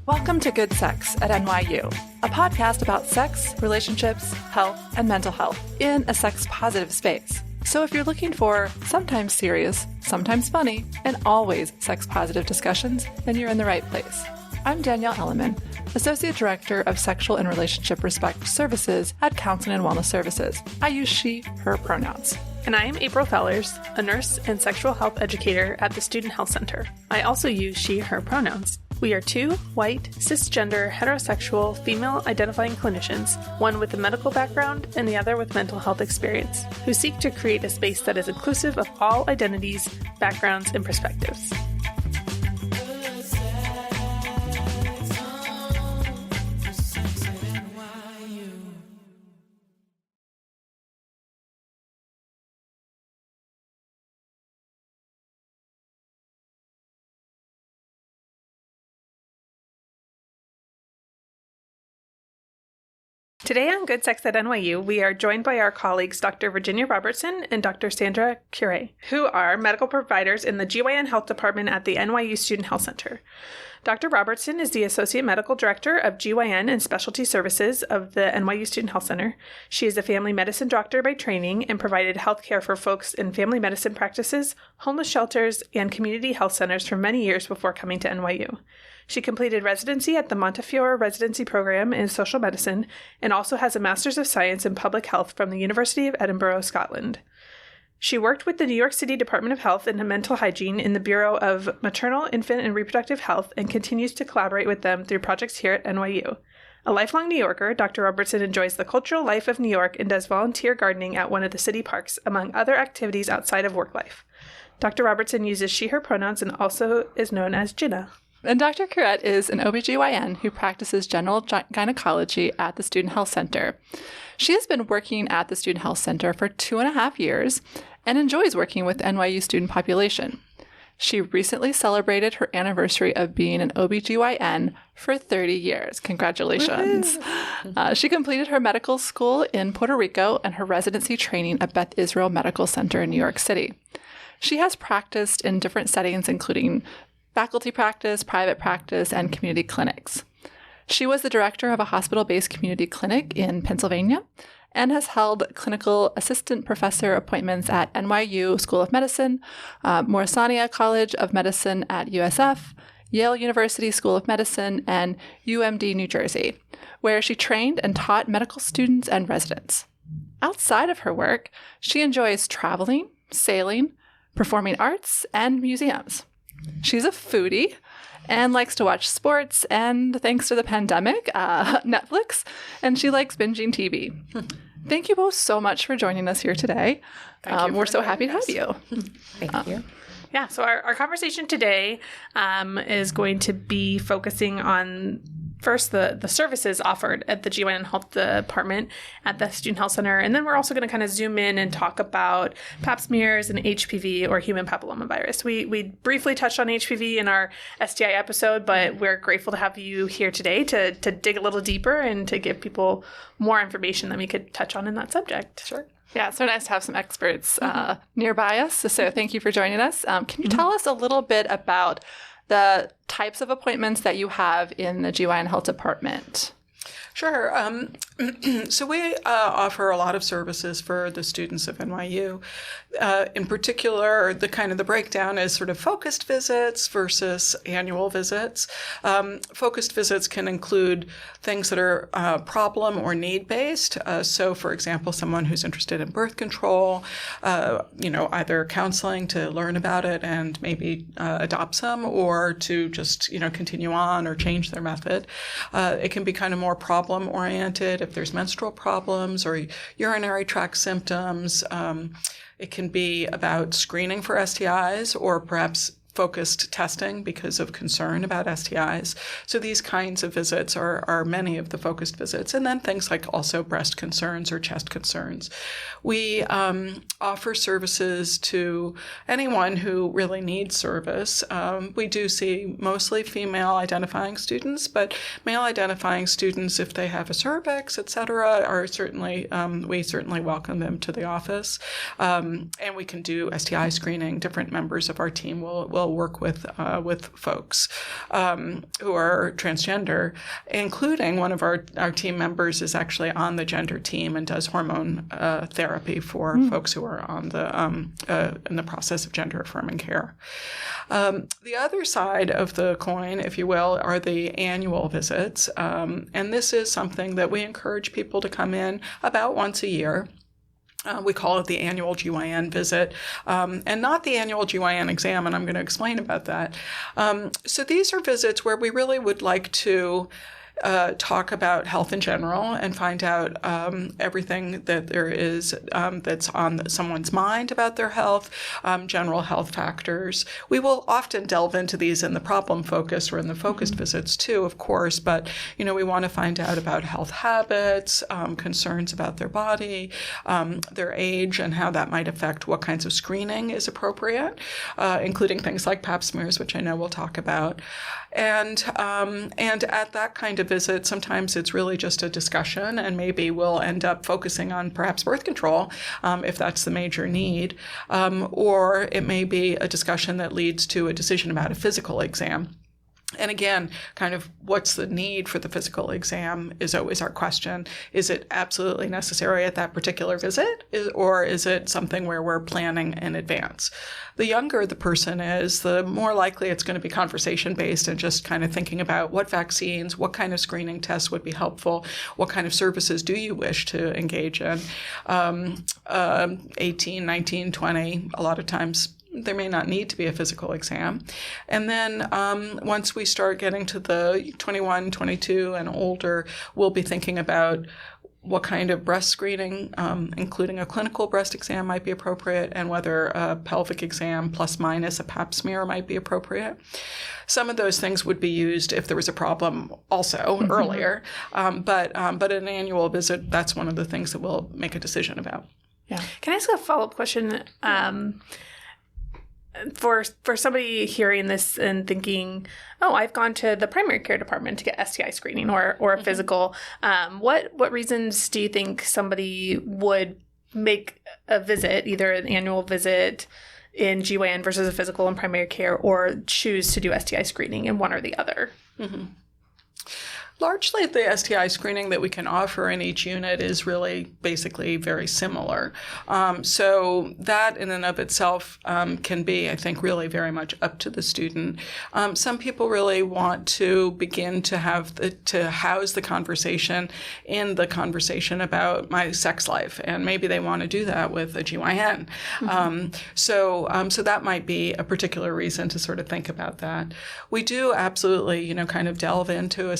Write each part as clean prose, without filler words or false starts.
Welcome to Good Sex at NYU, a podcast about sex, relationships, health, and mental health in a sex-positive space. So if you're looking for sometimes serious, sometimes funny, and always sex-positive discussions, then you're in the right place. I'm Danielle Elliman, Associate Director of Sexual and Relationship Respect Services at Counseling and Wellness Services. I use she, her pronouns. And I am April Fellers, a nurse and sexual health educator at the Student Health Center. I also use she, her pronouns. We are two white, cisgender, heterosexual, female-identifying clinicians, one with a medical background and the other with mental health experience, who seek to create a space that is inclusive of all identities, backgrounds, and perspectives. Today on Good Sex at NYU, we are joined by our colleagues Dr. Virginia Robertson and Dr. Sandra Curet, who are medical providers in the GYN Health Department at the NYU Student Health Center. Dr. Robertson is the Associate Medical Director of GYN and Specialty Services of the NYU Student Health Center. She is a family medicine doctor by training and provided health care for folks in family medicine practices, homeless shelters, and community health centers for many years before coming to NYU. She completed residency at the Montefiore Residency Program in Social Medicine and also has a Master's of Science in Public Health from the University of Edinburgh, Scotland. She worked with the New York City Department of Health and Mental Hygiene in the Bureau of Maternal, Infant, and Reproductive Health and continues to collaborate with them through projects here at NYU. A lifelong New Yorker, Dr. Robertson enjoys the cultural life of New York and does volunteer gardening at one of the city parks, among other activities outside of work life. Dr. Robertson uses she, her pronouns and also is known as Gina. And Dr. Curet is an OBGYN who practices general gynecology at the Student Health Center. She has been working at the Student Health Center for 2.5 years and enjoys working with the NYU student population. She recently celebrated her anniversary of being an OBGYN for 30 years. Congratulations. She completed her medical school in Puerto Rico and her residency training at Beth Israel Medical Center in New York City. She has practiced in different settings, including faculty practice, private practice, and community clinics. She was the director of a hospital-based community clinic in Pennsylvania and has held clinical assistant professor appointments at NYU School of Medicine, Morrisania College of Medicine at USF, Yale University School of Medicine, and UMD New Jersey, where she trained and taught medical students and residents. Outside of her work, she enjoys traveling, sailing, performing arts, and museums. She's a foodie and likes to watch sports and, thanks to the pandemic, Netflix, and she likes binging TV. Thank you both so much for joining us here today. We're so happy to have you. Thank you. Yeah, so our conversation today is going to be focusing on first the services offered at the GYN Health Department at the Student Health Center, and then we're also going to kind of zoom in and talk about PAP smears and HPV or human papillomavirus. We briefly touched on HPV in our STI episode, but we're grateful to have you here today to dig a little deeper and to give people more information that we could touch on in that subject. Sure. Yeah, it's so nice to have some experts nearby us. So thank you for joining us. Can you tell us a little bit about the types of appointments that you have in the GYN Health Department? Sure. So we offer a lot of services for the students of NYU. In particular, the breakdown is sort of focused visits versus annual visits. Focused visits can include things that are problem or need-based. So, for example, someone who's interested in birth control, either counseling to learn about it and maybe adopt some, or to just, continue on or change their method. It can be kind of more problem-oriented if there's menstrual problems or urinary tract symptoms. It can be about screening for STIs or perhaps focused testing because of concern about STIs. So these kinds of visits are many of the focused visits. And then things like also breast concerns or chest concerns. We offer services to anyone who really needs service. We do see mostly female identifying students, but male identifying students, if they have a cervix, et cetera, are certainly, we certainly welcome them to the office. And we can do STI screening. Different members of our team will will work with folks who are transgender, including one of our team members is actually on the gender team and does hormone therapy for folks who are on in the process of gender affirming care. The other side of the coin, if you will, are the annual visits. And this is something that we encourage people to come in about once a year. We call it the annual GYN visit, and not the annual GYN exam, and I'm going to explain about that. So these are visits where we really would like to talk about health in general and find out everything that there is that's on someone's mind about their health, general health factors. We will often delve into these in the problem focus or in the focused visits too, of course, but we want to find out about health habits, concerns about their body, their age, and how that might affect what kinds of screening is appropriate, including things like PAP smears, which I know we'll talk about. And at that kind of visit, sometimes it's really just a discussion, and maybe we'll end up focusing on perhaps birth control if that's the major need, or it may be a discussion that leads to a decision about a physical exam. And again, kind of what's the need for the physical exam is always our question. Is it absolutely necessary at that particular visit, or is it something where we're planning in advance? The younger the person is, the more likely it's going to be conversation-based and just kind of thinking about what vaccines, what kind of screening tests would be helpful, what kind of services do you wish to engage in. 18, 19, 20, a lot of times there may not need to be a physical exam. And then once we start getting to the 21, 22 and older, we'll be thinking about what kind of breast screening, including a clinical breast exam, might be appropriate, and whether a pelvic exam plus minus a PAP smear might be appropriate. Some of those things would be used if there was a problem also earlier, but an annual visit, that's one of the things that we'll make a decision about. Yeah. Can I ask a follow-up question? For somebody hearing this and thinking, oh, I've gone to the primary care department to get STI screening or a physical, what reasons do you think somebody would make a visit, either an annual visit in GYN versus a physical in primary care, or choose to do STI screening in one or the other? Mm-hmm. Largely, the STI screening that we can offer in each unit is really basically very similar. So that in and of itself can be, I think, really very much up to the student. Some people really want to begin to house the conversation in the conversation about my sex life, and maybe they want to do that with a GYN. Mm-hmm. So that might be a particular reason to sort of think about that. We do absolutely, kind of delve into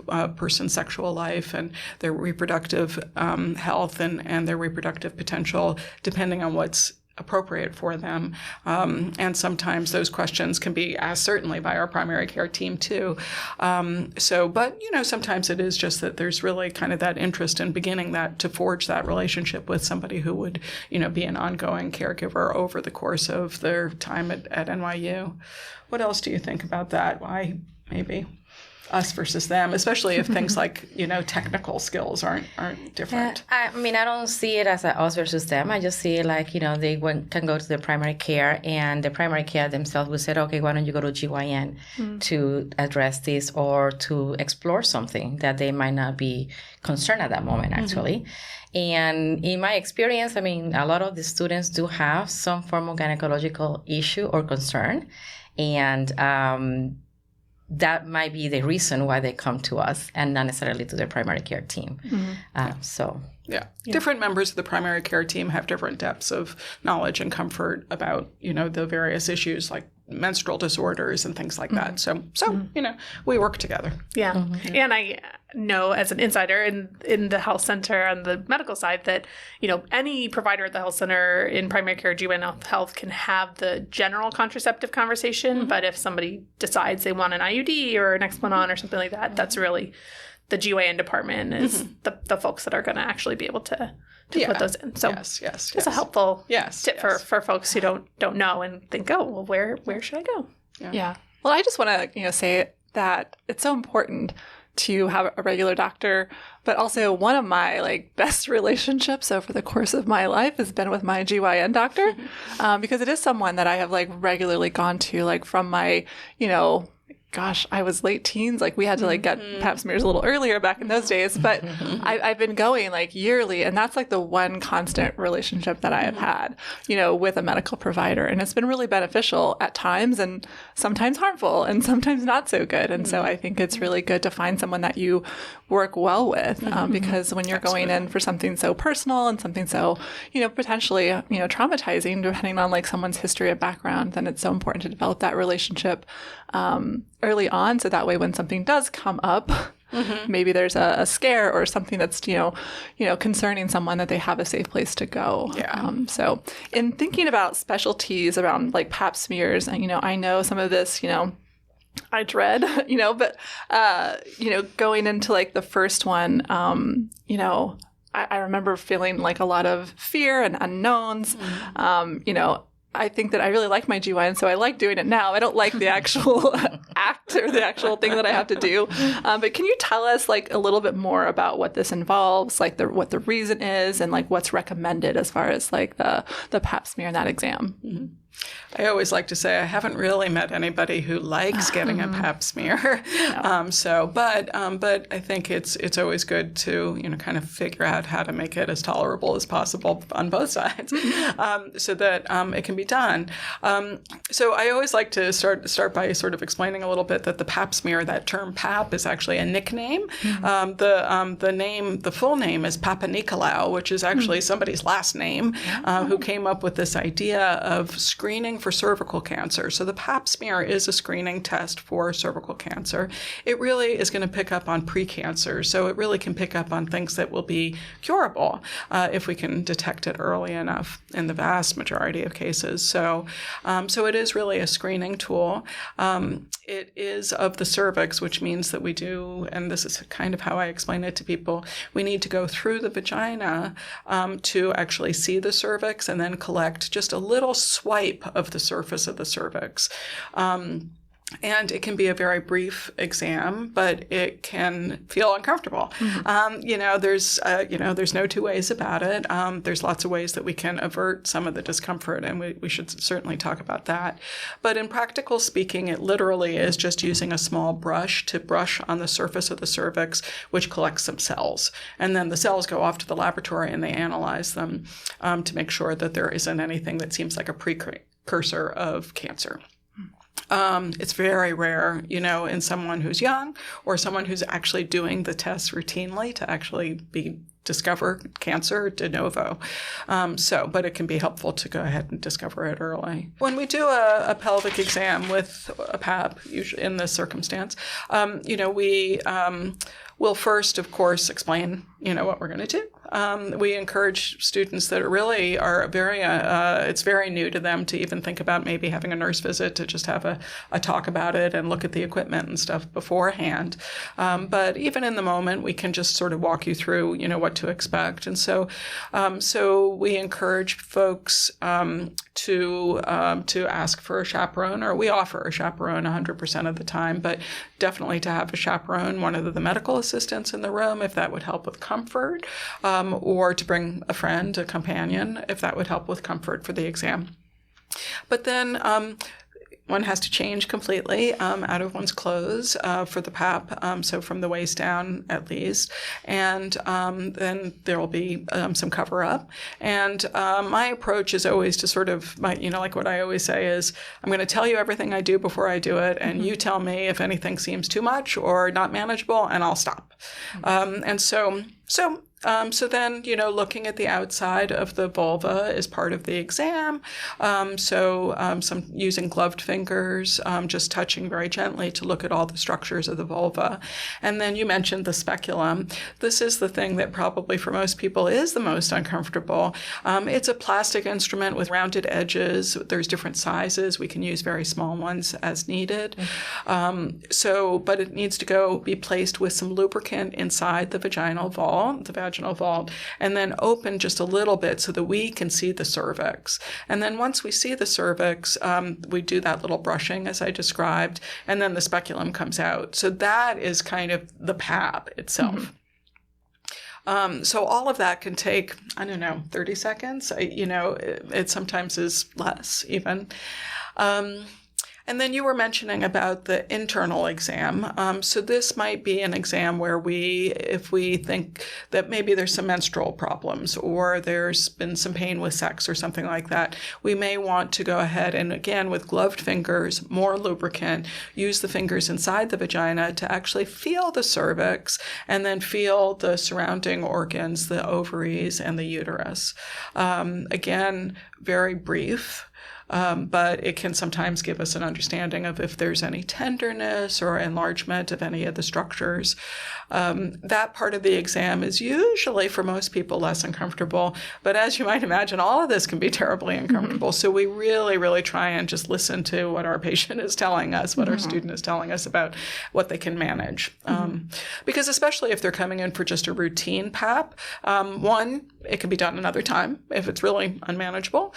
a person's sexual life and their reproductive health and their reproductive potential, depending on what's appropriate for them. And sometimes those questions can be asked certainly by our primary care team too. But sometimes it is just that there's really kind of that interest in beginning to forge that relationship with somebody who would, be an ongoing caregiver over the course of their time at NYU. What else do you think about that? Why maybe us versus them, especially if things like, technical skills aren't different? I don't see it as a us versus them. I just see it like, they can go to the primary care, and the primary care themselves will say, okay, why don't you go to GYN to address this or to explore something that they might not be concerned at that moment, actually. And in my experience, a lot of the students do have some form of gynecological issue or concern, and that might be the reason why they come to us and not necessarily to their primary care team. Yeah. Different members of the primary care team have different depths of knowledge and comfort about, the various issues like menstrual disorders and things like that. So we work together. Yeah. Mm-hmm. And I know as an insider in the health center on the medical side that, any provider at the health center in primary care, GYN health can have the general contraceptive conversation. But if somebody decides they want an IUD or an Nexplanon or something like that, that's really the GYN department is the folks that are going to actually be able to put those in. So yes. It's a helpful tip for folks who don't know and think, oh, well, where should I go? Yeah. Well, I just want to say that it's so important to have a regular doctor. But also one of my like best relationships over the course of my life has been with my GYN doctor, because it is someone that I have like regularly gone to, like from my, gosh, I was late teens. Like we had to like get pap smears a little earlier back in those days, but I've been going like yearly, and that's like the one constant relationship that I have had, with a medical provider. And it's been really beneficial at times and sometimes harmful and sometimes not so good. And so I think it's really good to find someone that you work well with, because when you're going in for something so personal and something so, potentially, traumatizing, depending on like someone's history or background, then it's so important to develop that relationship early on, so that way when something does come up, maybe there's a scare or something that's concerning someone, that they have a safe place to go. So in thinking about specialties around like pap smears, and I know some of this I dread, but going into like the first one, I remember feeling like a lot of fear and unknowns. I think that I really like my GYN, so I like doing it now. I don't like the actual act or the actual thing that I have to do. But can you tell us like a little bit more about what this involves, like what the reason is, and like what's recommended as far as like the pap smear and that exam? I always like to say I haven't really met anybody who likes getting a pap smear. But I think it's always good to kind of figure out how to make it as tolerable as possible on both sides, so that it can be done. So I always like to start by sort of explaining a little bit that the pap smear, that term PAP, is actually a nickname. The full name is Papa Nicolau, which is actually somebody's last name, who came up with this idea of screening for cervical cancer. So the pap smear is a screening test for cervical cancer. It really is going to pick up on precancer. So it really can pick up on things that will be curable if we can detect it early enough in the vast majority of cases. So it is really a screening tool. It is of the cervix, which means that we do, and this is kind of how I explain it to people, we need to go through the vagina to actually see the cervix and then collect just a little swipe of the surface of the cervix. And it can be a very brief exam, but it can feel uncomfortable. There's no two ways about it. There's lots of ways that we can avert some of the discomfort, and we should certainly talk about that. But in practical speaking, it literally is just using a small brush to brush on the surface of the cervix, which collects some cells. And then the cells go off to the laboratory and they analyze them to make sure that there isn't anything that seems like a precursor of cancer. It's very rare, in someone who's young or someone who's actually doing the tests routinely to actually discover cancer de novo. But it can be helpful to go ahead and discover it early. When we do a pelvic exam with a PAP, usually in this circumstance, we will first, of course, explain, what we're going to do. We encourage students that really are it's very new to them to even think about maybe having a nurse visit to just have a talk about it and look at the equipment and stuff beforehand. But even in the moment, we can just sort of walk you through, what to expect. And so we encourage folks to ask for a chaperone, or we offer a chaperone 100% of the time, but definitely to have a chaperone, one of the medical assistants in the room, if that would help with comfort, or to bring a friend, a companion, if that would help with comfort for the exam. But then one has to change completely out of one's clothes for the PAP, so from the waist down at least. And then there will be some cover up. And my approach is always to sort of, like what I always say is, I'm going to tell you everything I do before I do it, and you tell me if anything seems too much or not manageable, and I'll stop. So then, looking at the outside of the vulva is part of the exam. Some using gloved fingers, just touching very gently to look at all the structures of the vulva. And then you mentioned the speculum. This is the thing that probably for most people is the most uncomfortable. It's a plastic instrument with rounded edges. There's different sizes. We can use very small ones as needed. But it needs to be placed with some lubricant inside the vaginal wall, the vaginal vault, and then open just a little bit so that we can see the cervix. And then once we see the cervix, we do that little brushing as I described, and then the speculum comes out. So that is kind of the PAP itself. So all of that can take, 30 seconds. It sometimes is less even. And then you were mentioning about the internal exam. So this might be an exam where if we think that maybe there's some menstrual problems or there's been some pain with sex or something like that, we may want to go ahead and, again, with gloved fingers, more lubricant, use the fingers inside the vagina to actually feel the cervix and then feel the surrounding organs, the ovaries and the uterus. Again, very brief. But it can sometimes give us an understanding of if there's any tenderness or enlargement of any of the structures. That part of the exam is usually, for most people, less uncomfortable. But as you might imagine, all of this can be terribly uncomfortable. So we really, really try and just listen to what our patient is telling us, what our student is telling us about what they can manage. Because especially if they're coming in for just a routine PAP, one, it can be done another time if it's really unmanageable.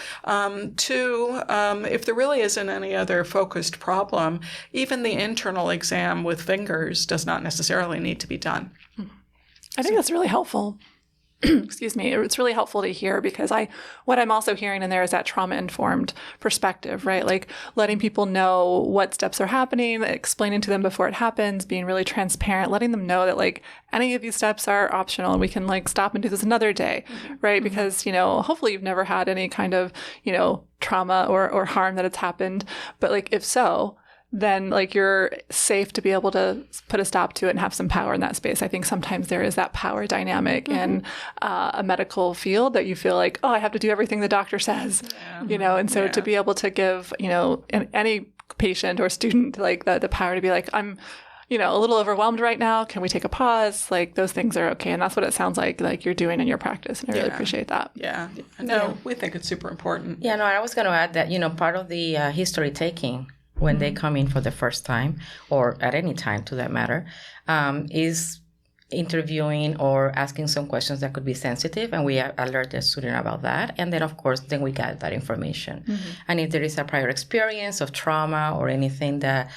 Two, if there really isn't any other focused problem, even the internal exam with fingers does not necessarily need to be done. I think that's really helpful. Excuse me. It's really helpful to hear because what I'm also hearing in there is that trauma-informed perspective, right? Like letting people know what steps are happening, explaining to them before it happens, being really transparent, letting them know that like any of these steps are optional and we can like stop and do this another day, right? Because, hopefully you've never had any kind of, trauma or harm that has happened. But like, if so, then like you're safe to be able to put a stop to it and have some power in that space. I think sometimes there is that power dynamic in a medical field that you feel like, oh, I have to do everything the doctor says, and so to be able to give, any patient or student like the power to be like, I'm, a little overwhelmed right now. Can we take a pause? Like those things are okay. And that's what it sounds like you're doing in your practice. And I really appreciate that. Yeah. No, we think it's super important. Yeah, no, I was going to add that, part of the history taking when they come in for the first time, or at any time to that matter, is interviewing or asking some questions that could be sensitive, and we alert the student about that. And then, of course, then we gather that information. And if there is a prior experience of trauma or anything that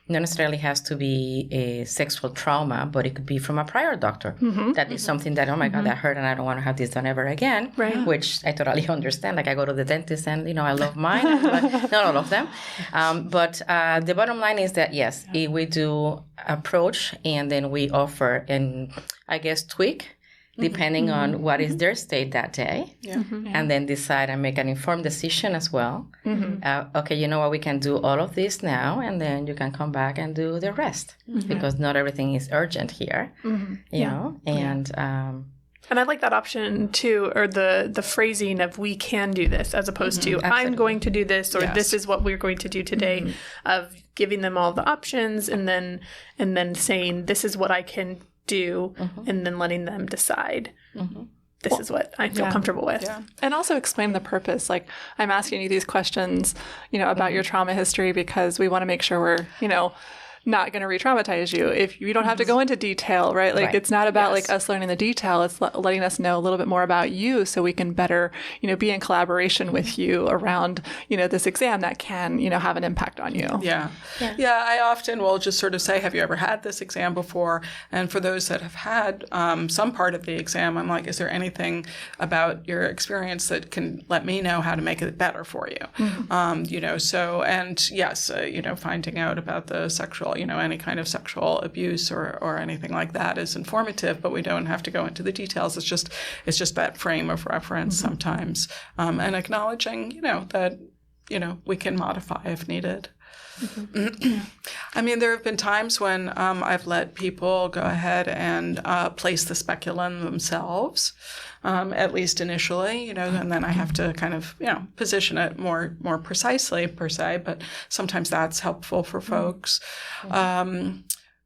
not necessarily has to be a sexual trauma, but it could be from a prior doctor. That is something that, oh my God, that hurt and I don't want to have this done ever again, which I totally understand. Like I go to the dentist and, I love mine, but not all of them. But the bottom line is that, yes, we do approach and then we offer and I guess tweak depending on what is their state that day, and then decide and make an informed decision as well. Okay, you know what, we can do all of this now, and then you can come back and do the rest, because not everything is urgent here, you know, and... And I like that option too, or the phrasing of "we can do this" as opposed to "I'm going to do this" or "this is what we're going to do today." Of giving them all the options and then saying "this is what I can do," and then letting them decide. This is what I feel comfortable with. And also explain the purpose. Like, I'm asking you these questions, about your trauma history because we want to make sure we're, not going to re-traumatize you. If you don't have to go into detail, right? Like it's not about like us learning the detail. It's letting us know a little bit more about you so we can better, be in collaboration with you around, this exam that can, have an impact on you. Yeah. I often will just sort of say, have you ever had this exam before? And for those that have had some part of the exam, I'm like, is there anything about your experience that can let me know how to make it better for you? So, and yes, finding out about the sexual, any kind of sexual abuse or anything like that is informative, but we don't have to go into the details. It's just that frame of reference sometimes, and acknowledging, that, we can modify if needed. I mean, there have been times when I've let people go ahead and place the speculum themselves, at least initially, and then I have to kind of, position it more precisely per se, but sometimes that's helpful for folks.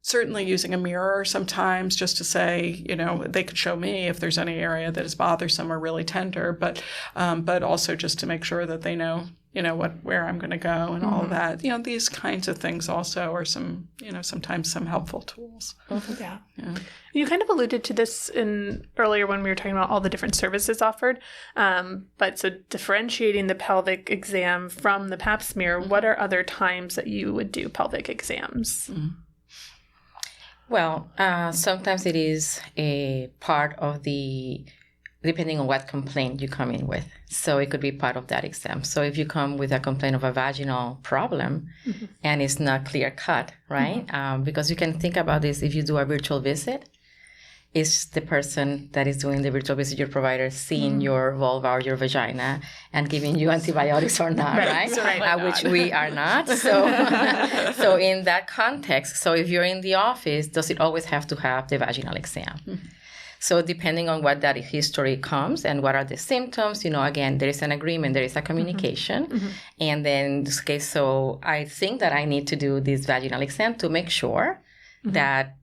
certainly using a mirror sometimes just to say, they could show me if there's any area that is bothersome or really tender, but also just to make sure that they know, where I'm going to go and all of that. These kinds of things also are some, sometimes some helpful tools. Yeah. You kind of alluded to this earlier when we were talking about all the different services offered. But so differentiating the pelvic exam from the PAP smear, what are other times that you would do pelvic exams? Well, sometimes it is a part of depending on what complaint you come in with. So it could be part of that exam. So if you come with a complaint of a vaginal problem and it's not clear cut, right? Because you can think about this, if you do a virtual visit, is the person that is doing the virtual visit, your provider, seeing your vulva or your vagina and giving you antibiotics or not, right? Which we are not. So in that context, so if you're in the office, does it always have to have the vaginal exam? So depending on what that history comes and what are the symptoms, again, there is an agreement, there is a communication. And then in this case, so I think that I need to do this vaginal exam to make sure that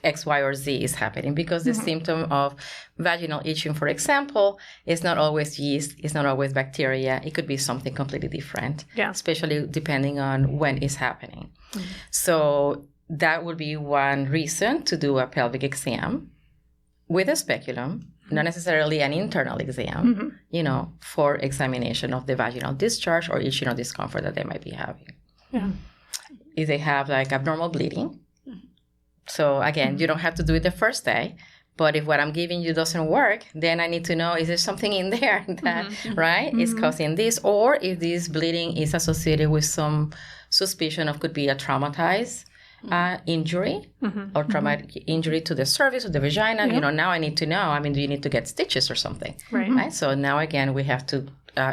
X, Y, or Z is happening, because the symptom of vaginal itching, for example, is not always yeast, it's not always bacteria. It could be something completely different, especially depending on when it's happening. So that would be one reason to do a pelvic exam with a speculum, not necessarily an internal exam, for examination of the vaginal discharge or itching or discomfort that they might be having. If they have like abnormal bleeding, so again, you don't have to do it the first day, but if what I'm giving you doesn't work, then I need to know, is there something in there that, is causing this? Or if this bleeding is associated with some suspicion of could be a traumatized injury or traumatic injury to the cervix or the vagina, now I need to know, do you need to get stitches or something? Right? So now again, we have to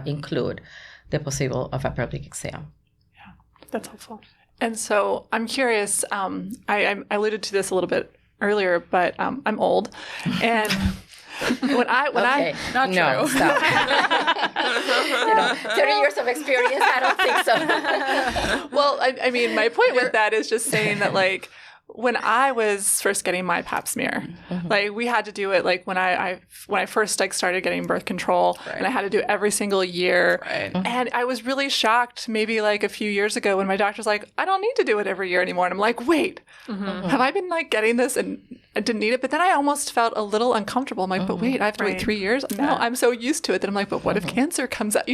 include the possible of a pelvic exam. Yeah, that's helpful. And so I'm curious, I alluded to this a little bit earlier, but I'm old. And when I not true. No, stop. 30 years of experience, I don't think so. Well, I mean, my point with that is just saying that, like, when I was first getting my PAP smear, like, we had to do it, like, when I first, like, started getting birth control, and I had to do it every single year. And I was really shocked maybe, like, a few years ago when my doctor's like, I don't need to do it every year anymore. And I'm like, wait, have I been, like, getting this and I didn't need it? But then I almost felt a little uncomfortable. I'm like, but wait, I have to wait 3 years? No, I'm so used to it that I'm like, but what if cancer comes out?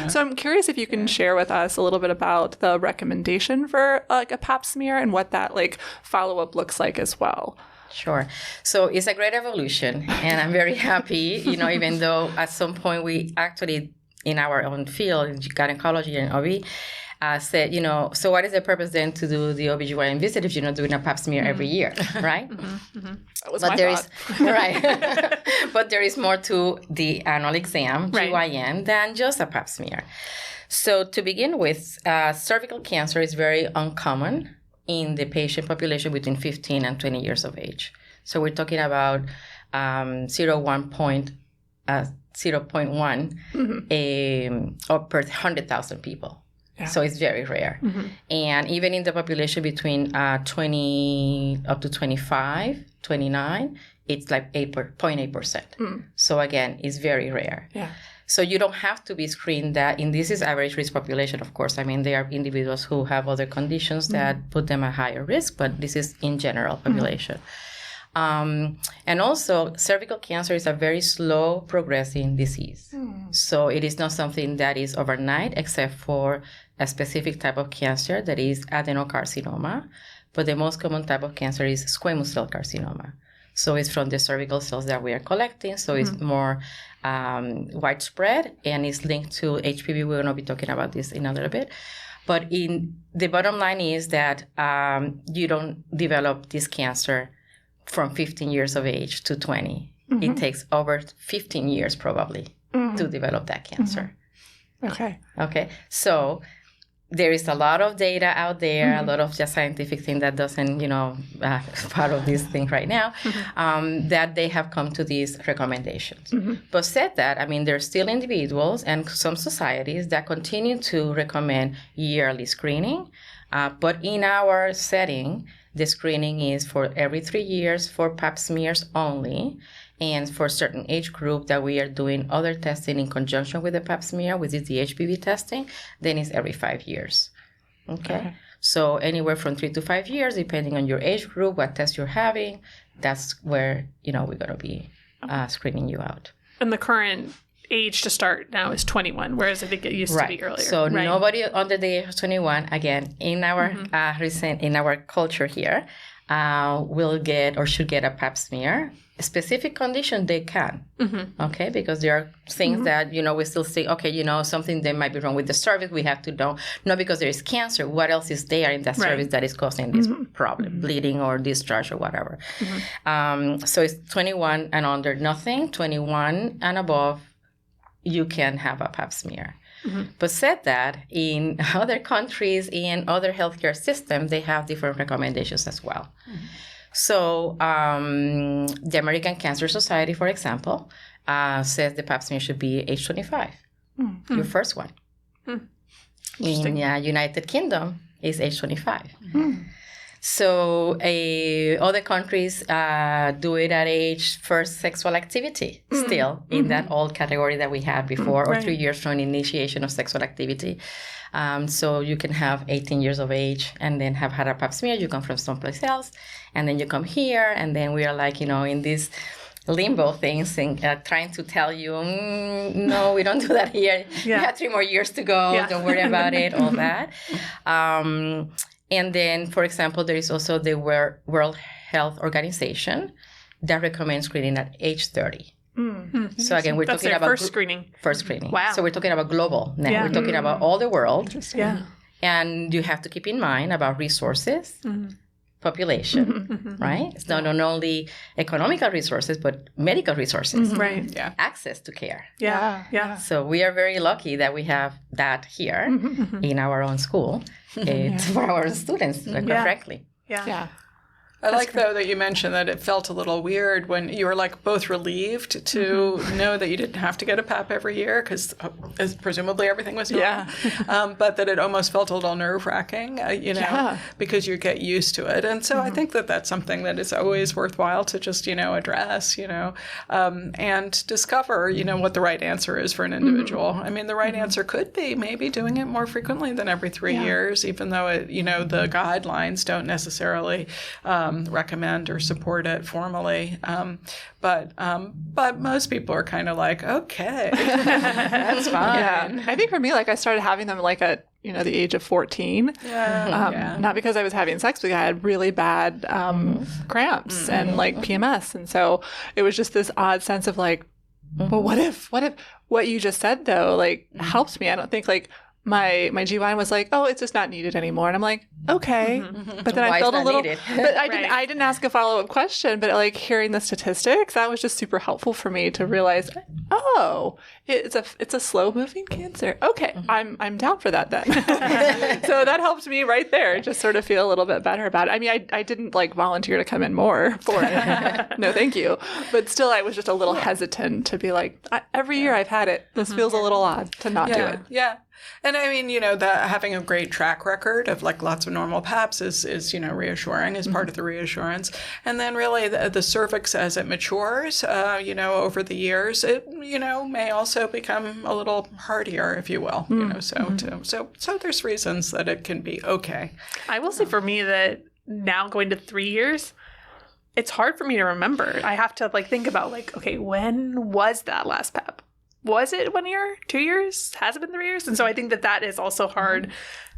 So I'm curious if you can share with us a little bit about the recommendation for, like, a PAP smear and what that, like, follow-up looks like as well. Sure. So it's a great evolution, and I'm very happy, even though at some point we actually, in our own field, in gynecology and OB, said, so what is the purpose then to do the OBGYN visit if you're not doing a PAP smear every year, right? That was my thought. But there is more to the annual exam, GYN, than just a PAP smear. So to begin with, cervical cancer is very uncommon in the patient population between 15 and 20 years of age. So we're talking about 0.1 per 100,000 people. So it's very rare. And even in the population between 20 up to 25, 29, it's like 0.8%. So again, it's very rare. So you don't have to be screened that, and this is average risk population, of course. There are individuals who have other conditions that put them at higher risk, but this is in general population. And also, cervical cancer is a very slow progressing disease. So it is not something that is overnight, except for a specific type of cancer that is adenocarcinoma. But the most common type of cancer is squamous cell carcinoma. So it's from the cervical cells that we are collecting. So it's more widespread, and it's linked to HPV. We're going to be talking about this in a little bit. But the bottom line is that you don't develop this cancer from 15 years of age to 20. It takes over 15 years probably to develop that cancer. Okay. So there is a lot of data out there, a lot of just scientific thing that doesn't, part of this thing right now, that they have come to these recommendations. But said that, there are still individuals and some societies that continue to recommend yearly screening. But in our setting, The screening is for every 3 years for pap smears only. And for certain age group that we are doing other testing in conjunction with the pap smear, which is the HPV testing, then it's every 5 years. Okay. So anywhere from 3 to 5 years, depending on your age group, what test you're having, that's where, we're going to be screening you out. And the current age to start now is 21, whereas I think it used to be earlier. So nobody under the age of 21, again, in our in our culture here, will get or should get a pap smear. Specific condition, they can, okay? Because there are things that, we still say, okay, something that might be wrong with the cervix, we have to know, not because there is cancer, what else is there in that cervix that is causing this problem, bleeding or discharge or whatever. So it's 21 and under, nothing. 21 and above, you can have a pap smear. But said that, in other countries, in other healthcare systems, they have different recommendations as well. So the American Cancer Society, for example, says the pap smear should be age 25, your first one. In United Kingdom, is age 25. So other countries do it at age first sexual activity, still in that old category that we had before, or 3 years from initiation of sexual activity. So you can have 18 years of age and then have had a pap smear. You come from someplace else, and then you come here, and then we are like, in this limbo things, and trying to tell you, no, we don't do that here. You have 3 more years to go. Don't worry about it, all that. And then, for example, there is also the World Health Organization that recommends screening at age 30. So again, we're talking about first screening. First screening. Wow. So we're talking about global now. We're talking about all the world. Yeah. And you have to keep in mind about resources, population, right? It's not only economical resources, but medical resources. Right. Yeah. Access to care. Yeah. So we are very lucky that we have that here in our own school for our students, frankly. Yeah. I like, though, that you mentioned that it felt a little weird when you were, both relieved to know that you didn't have to get a PAP every year because presumably everything was normal. But that it almost felt a little nerve-wracking, because you get used to it. And so I think that that's something that is always worthwhile to just, address, and discover, what the right answer is for an individual. I mean, the right answer could be maybe doing it more frequently than every 3 years, even though, the guidelines don't necessarily recommend or support it formally. But most people are kind of like, okay, that's fine. Yeah. I think for me, I started having them at the age of 14. Not because I was having sex, but I had really bad cramps and PMS. And so it was just this odd sense of well, what if what you just said though, helps me? I don't think my GYN was oh, it's just not needed anymore. And I'm like, okay. But then I felt a little, but I didn't ask a follow-up question, but hearing the statistics, that was just super helpful for me to realize, oh, it's a slow moving cancer. Okay. I'm down for that then. So that helped me right there, just sort of feel a little bit better about it. I mean, I didn't volunteer to come in more for it. No, thank you. But still, I was just a little hesitant to be every year I've had it. This feels a little odd to not do it. Yeah. And I mean, having a great track record of lots of normal PAPs is reassuring, is part of the reassurance. And then really the cervix as it matures, over the years, it, may also become a little hardier, if you will, So there's reasons that it can be okay. I will say for me that now going to 3 years, it's hard for me to remember. I have to think about okay, when was that last PAP? Was it 1 year, 2 years? Has it been 3 years? And so I think that is also hard.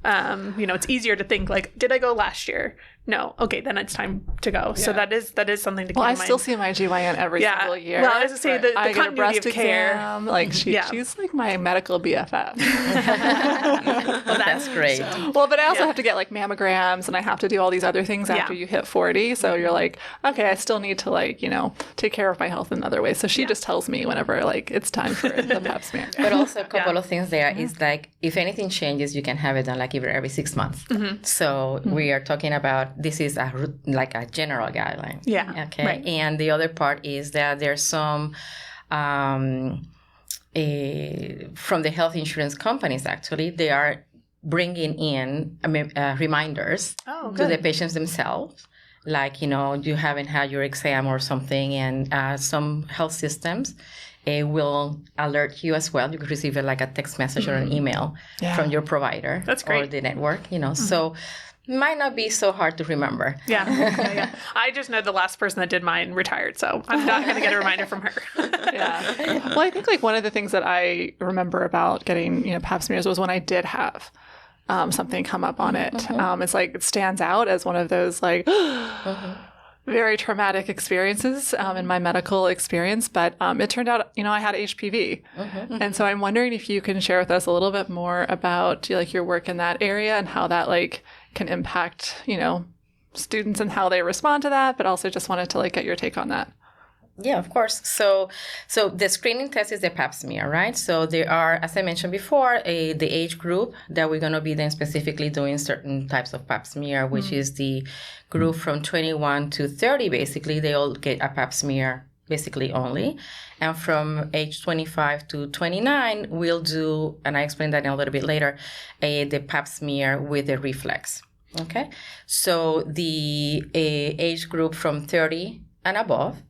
It's easier to think did I go last year? No. Okay, then it's time to go. Yeah. So that is something to keep in mind. Well, I still see my GYN every single year. Well, I was going to say the continuity of care. She's my medical BFF. Well, that's great. But I also have to get mammograms, and I have to do all these other things after you hit 40. So you're okay, I still need to take care of my health in other ways. So she just tells me whenever it's time for the PAP smear. But also a couple of things there is if anything changes, you can have it done even every 6 months. So we are talking about this is a general guideline. Yeah. Okay. Right. And the other part is that there's some from the health insurance companies, actually, they are bringing in reminders to the patients themselves. Like, you haven't had your exam or something, and some health systems will alert you as well. You could receive it like a text message or an email from your provider. That's great. Or the network, so might not be so hard to remember. Yeah. I just know the last person that did mine retired, so I'm not going to get a reminder from her. Well, I think like one of the things that I remember about getting, pap smears was when I did have something come up on it. It's like it stands out as one of those like very traumatic experiences in my medical experience. But it turned out, I had HPV. And so I'm wondering if you can share with us a little bit more about like your work in that area and how that like can impact, students and how they respond to that, but also just wanted to like get your take on that. Yeah, of course. So the screening test is the pap smear, right? So there are, as I mentioned before, the age group that we're going to be then specifically doing certain types of pap smear, which is the group from 21 to 30, basically. They all get a pap smear basically only. And from age 25 to 29, we'll do, and I explain that in a little bit later, the pap smear with the reflex. Okay? So the age group from 30 and above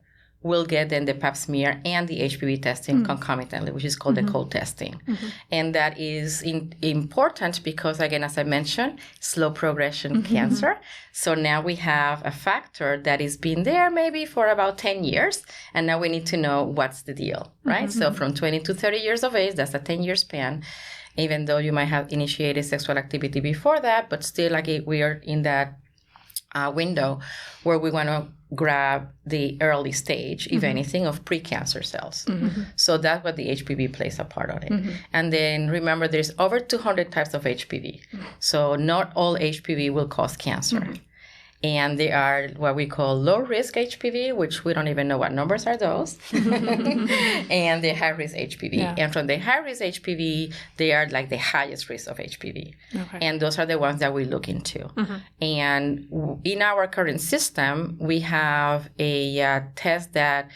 will get then the pap smear and the HPV testing concomitantly, which is called the co-testing. And that is important because, again, as I mentioned, slow progression cancer. So now we have a factor that has been there maybe for about 10 years, and now we need to know what's the deal, right? So from 20 to 30 years of age, that's a 10-year span, even though you might have initiated sexual activity before that, but still like we are in that window where we want to grab the early stage, if anything, of precancer cells. So that's what the HPV plays a part on it. And then remember, there's over 200 types of HPV. So not all HPV will cause cancer. And they are what we call low-risk HPV, which we don't even know what numbers are those, and the high-risk HPV. Yeah. And from the high-risk HPV, they are like the highest risk of HPV. Okay. And those are the ones that we look into. And in our current system, we have a test that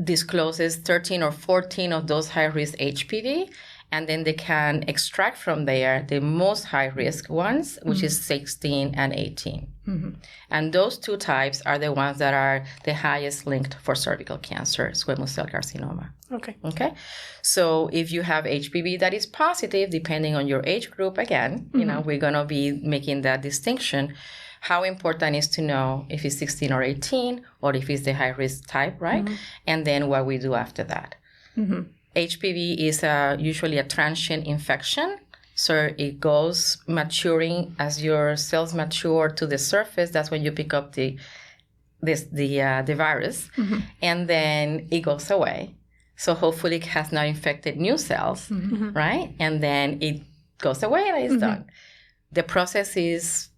discloses 13 or 14 of those high-risk HPV. And then they can extract from there the most high-risk ones, which is 16 and 18. And those two types are the ones that are the highest linked for cervical cancer, squamous cell carcinoma. Okay. So if you have HPV that is positive, depending on your age group, again, we're going to be making that distinction. How important is to know if it's 16 or 18, or if it's the high-risk type, right? And then what we do after that. HPV is usually a transient infection, so it goes maturing as your cells mature to the surface. That's when you pick up the virus, and then it goes away. So hopefully it has not infected new cells, right? And then it goes away and it's done. The process is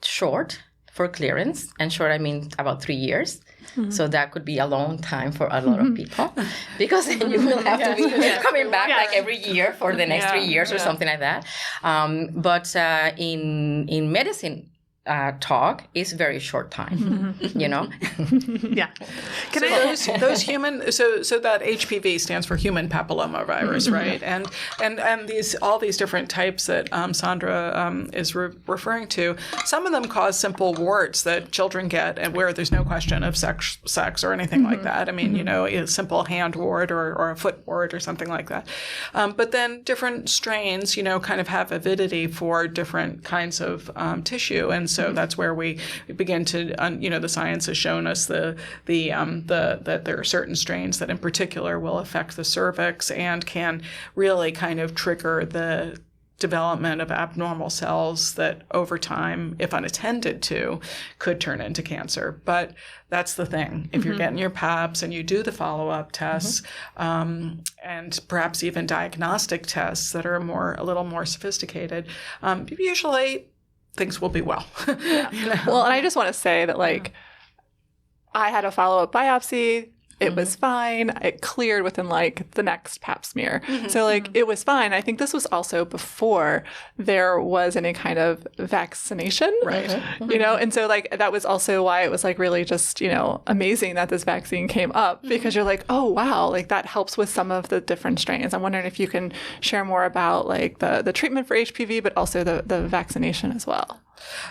short for clearance, and short I mean about 3 years. So that could be a long time for a lot of people, because then you will have to be coming back like every year for the next 3 years or something like that. But in medicine talk, it's very short time, Those human, so that HPV stands for human papillomavirus, right? And all these different types that Sandra is referring to, some of them cause simple warts that children get, and where there's no question of sex or anything like that. I mean, a simple hand wart or a foot wart or something like that. But then different strains, kind of have avidity for different kinds of tissue, and so that's where we begin to, the science has shown us that there are certain strains that in particular will affect the cervix and can really kind of trigger the development of abnormal cells that over time, if unattended to, could turn into cancer. But that's the thing. If you're getting your PAPs and you do the follow-up tests, and perhaps even diagnostic tests that are a little more sophisticated, usually things will be well. Well, and I just want to say that, I had a follow-up biopsy. it was fine. It cleared within like the next pap smear. So like it was fine. I think this was also before there was any kind of vaccination, Right. you know? And so like that was also why it was like really just, you know, amazing that this vaccine came up, because you're like, oh, wow, like that helps with some of the different strains. I'm wondering if you can share more about like the treatment for HPV, but also the vaccination as well.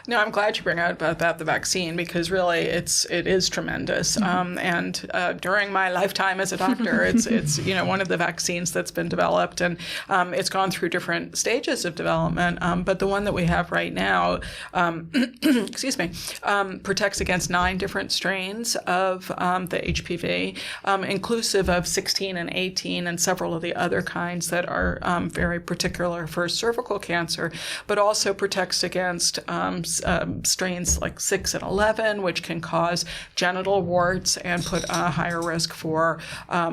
No, I'm glad you bring out about the vaccine, because really it is tremendous. And during my lifetime as a doctor, it's you know, one of the vaccines that's been developed, and it's gone through different stages of development. But the one that we have right now, excuse me, protects against 9 different strains of the HPV, inclusive of 16 and 18 and several of the other kinds that are very particular for cervical cancer, but also protects against strains like 6 and 11, which can cause genital warts and put a higher risk for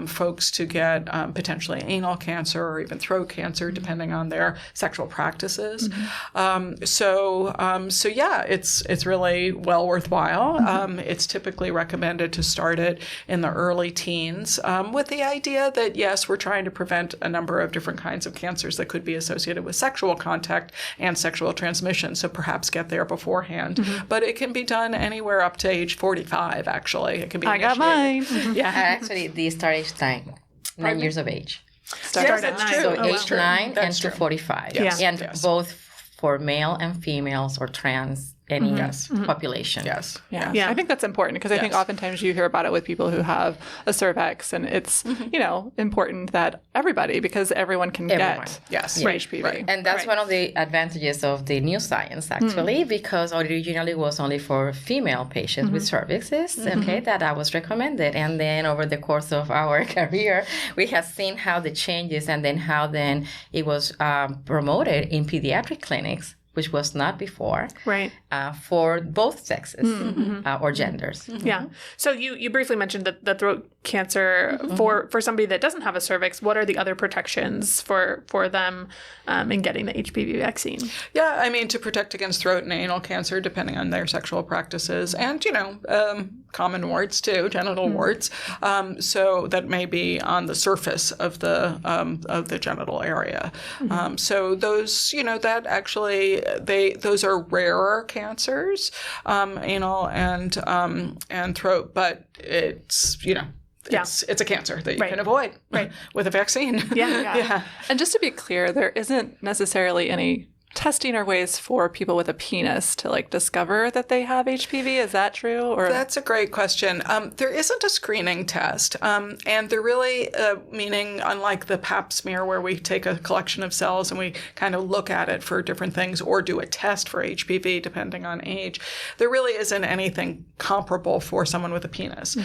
folks to get potentially anal cancer or even throat cancer, depending on their sexual practices. So yeah, it's really well worthwhile. It's typically recommended to start it in the early teens, with the idea that, yes, we're trying to prevent a number of different kinds of cancers that could be associated with sexual contact and sexual transmission. So perhaps get there beforehand. But it can be done anywhere up to age 45, actually. It can be I got initiated. mine. Yeah. Actually, they start age 9 years of age. Start at that's 9. true. So Oh, age wow. true. 9 That's and to true. 45. Yes. And Yes. both for male and females or trans, any population. Yes. Yeah. Yeah. I think that's important, because I think Yes. oftentimes you hear about it with people who have a cervix, and it's, you know, important that everybody, because everyone can Everyone. get Yes. HPV. Right. And that's Right. one of the advantages of the new science, actually, because originally it was only for female patients with cervixes, okay, that was recommended. And then over the course of our career, we have seen how the changes and then how then it was promoted in pediatric clinics, which was not before, Right. for both sexes or genders. Yeah. So you briefly mentioned the throat cancer for somebody that doesn't have a cervix. What are the other protections for them in getting the HPV vaccine? Yeah, I mean, to protect against throat and anal cancer, depending on their sexual practices, and, you know, common warts too, genital warts. So that may be on the surface of the genital area. So those, you know, that actually, those are rarer cancers, anal and throat, but it's, you know, it's a cancer that you can avoid with a vaccine. Yeah. And just to be clear, there isn't necessarily any testing or ways for people with a penis to like discover that they have HPV. Is that true? Or That's a great question. There isn't a screening test, and they're really, meaning unlike the PAP smear where we take a collection of cells and we kind of look at it for different things or do a test for HPV depending on age, there really isn't anything comparable for someone with a penis.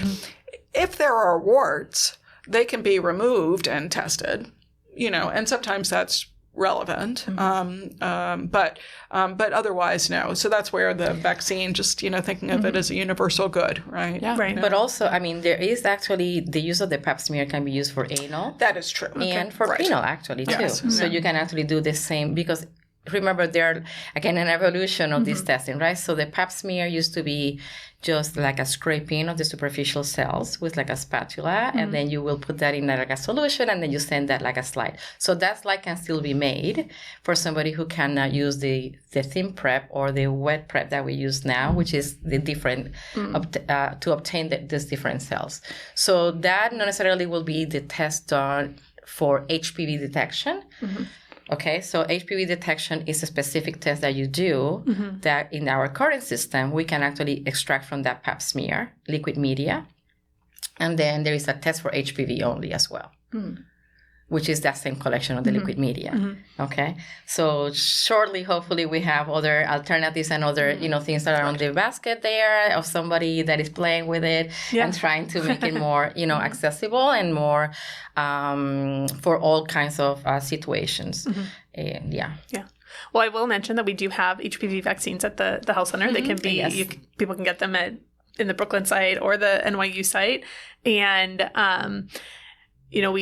If there are warts, they can be removed and tested, you know, and sometimes that's relevant, but otherwise, no. So that's where the vaccine, just, you know, thinking of it as a universal good, right? Yeah. Right. But also, I mean, there is actually the use of the pap smear can be used for anal That is true. and for penile, actually, too. Yes. So you can actually do the same, because remember, there again an evolution of this testing, right? So the pap smear used to be just like a scraping of the superficial cells with like a spatula, and then you will put that in like a solution, and then you send that like a slide. So that slide can still be made for somebody who cannot use the thin prep or the wet prep that we use now, which is the different to obtain these different cells. So that not necessarily will be the test done for HPV detection. Okay, so HPV detection is a specific test that you do that in our current system, we can actually extract from that pap smear, liquid media. And then there is a test for HPV only as well, which is that same collection of the liquid media. Okay, so shortly, hopefully, we have other alternatives and other, you know, things that are on the basket there of somebody that is playing with it and trying to make it more, you know, accessible and more for all kinds of situations. Yeah. Well, I will mention that we do have HPV vaccines at the health center. They can be people can get them in the Brooklyn site or the NYU site, and you know,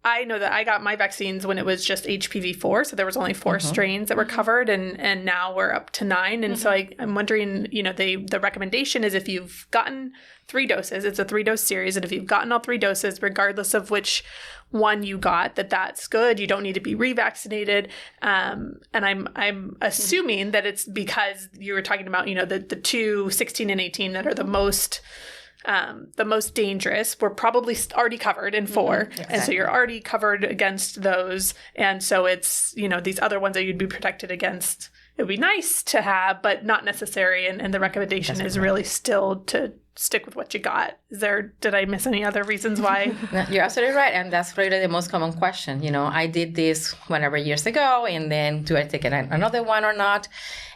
I know that I got my vaccines when it was just HPV-4, so there was only 4 strains that were covered, and now we're up to 9. And so I'm wondering, the recommendation is if you've gotten 3 doses, it's a 3-dose series, and if you've gotten all 3 doses, regardless of which one you got, that's good. You don't need to be revaccinated. And I'm assuming that it's because you were talking about, the 2, 16 and 18 that are the most dangerous were probably already covered in 4. Exactly. And so you're already covered against those. And so it's, these other ones that you'd be protected against, it would be nice to have, but not necessary. And the recommendation is really still to stick with what you got. Did I miss any other reasons why? No, you're absolutely right. And that's really the most common question. I did this whenever years ago, and then do I take another one or not?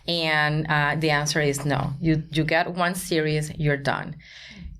And the answer is no. You get 1 series, you're done.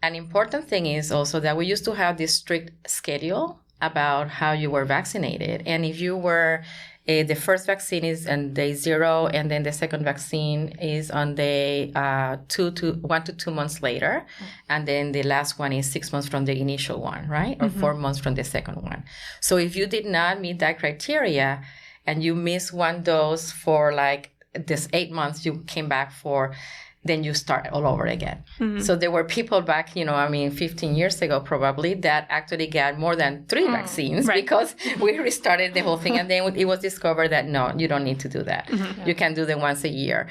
An important thing is also that we used to have this strict schedule about how you were vaccinated. And if you were, the first vaccine is on day 0, and then the second vaccine is on day 1 to 2 months later. And then the last one is 6 months from the initial one, right? Or 4 months from the second one. So if you did not meet that criteria and you missed 1 dose for like this 8 months you came back for, then you start all over again. So there were people back, 15 years ago probably, that actually got more than 3 vaccines because we restarted the whole thing. And then it was discovered that, no, you don't need to do that. You can do them once a year.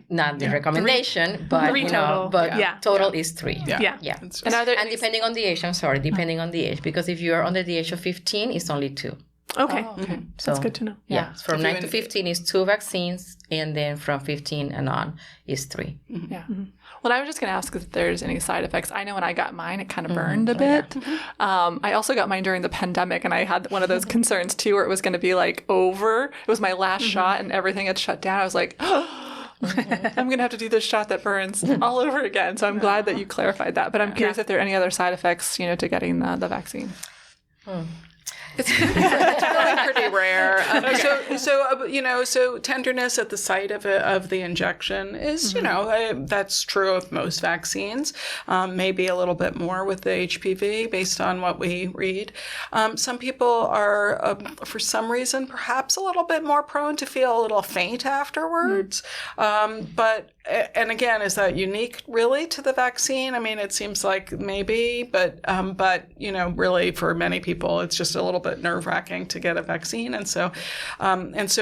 Not the recommendation, but 3 total. Total is 3. Yeah. And depending on the age, depending on the age, because if you're under the age of 15, it's only 2. Okay. So that's good to know. Yeah. From 9 to 15 is 2 vaccines, and then from 15 and on is 3. Yeah. Well, I was just going to ask if there's any side effects. I know when I got mine, it kind of burned a bit. I also got mine during the pandemic, and I had one of those concerns too, where it was going to be like over. It was my last shot, and everything had shut down. I was like, I'm going to have to do this shot that burns all over again. So I'm glad that you clarified that. But I'm curious if there are any other side effects, to getting the vaccine. It's really pretty rare. So tenderness at the site of the injection is, that's true of most vaccines. Maybe a little bit more with the HPV based on what we read. Some people are, for some reason, perhaps a little bit more prone to feel a little faint afterwards. And again, is that unique really to the vaccine? I mean, it seems like maybe, but really for many people, it's just a little bit nerve-wracking to get a vaccine. And so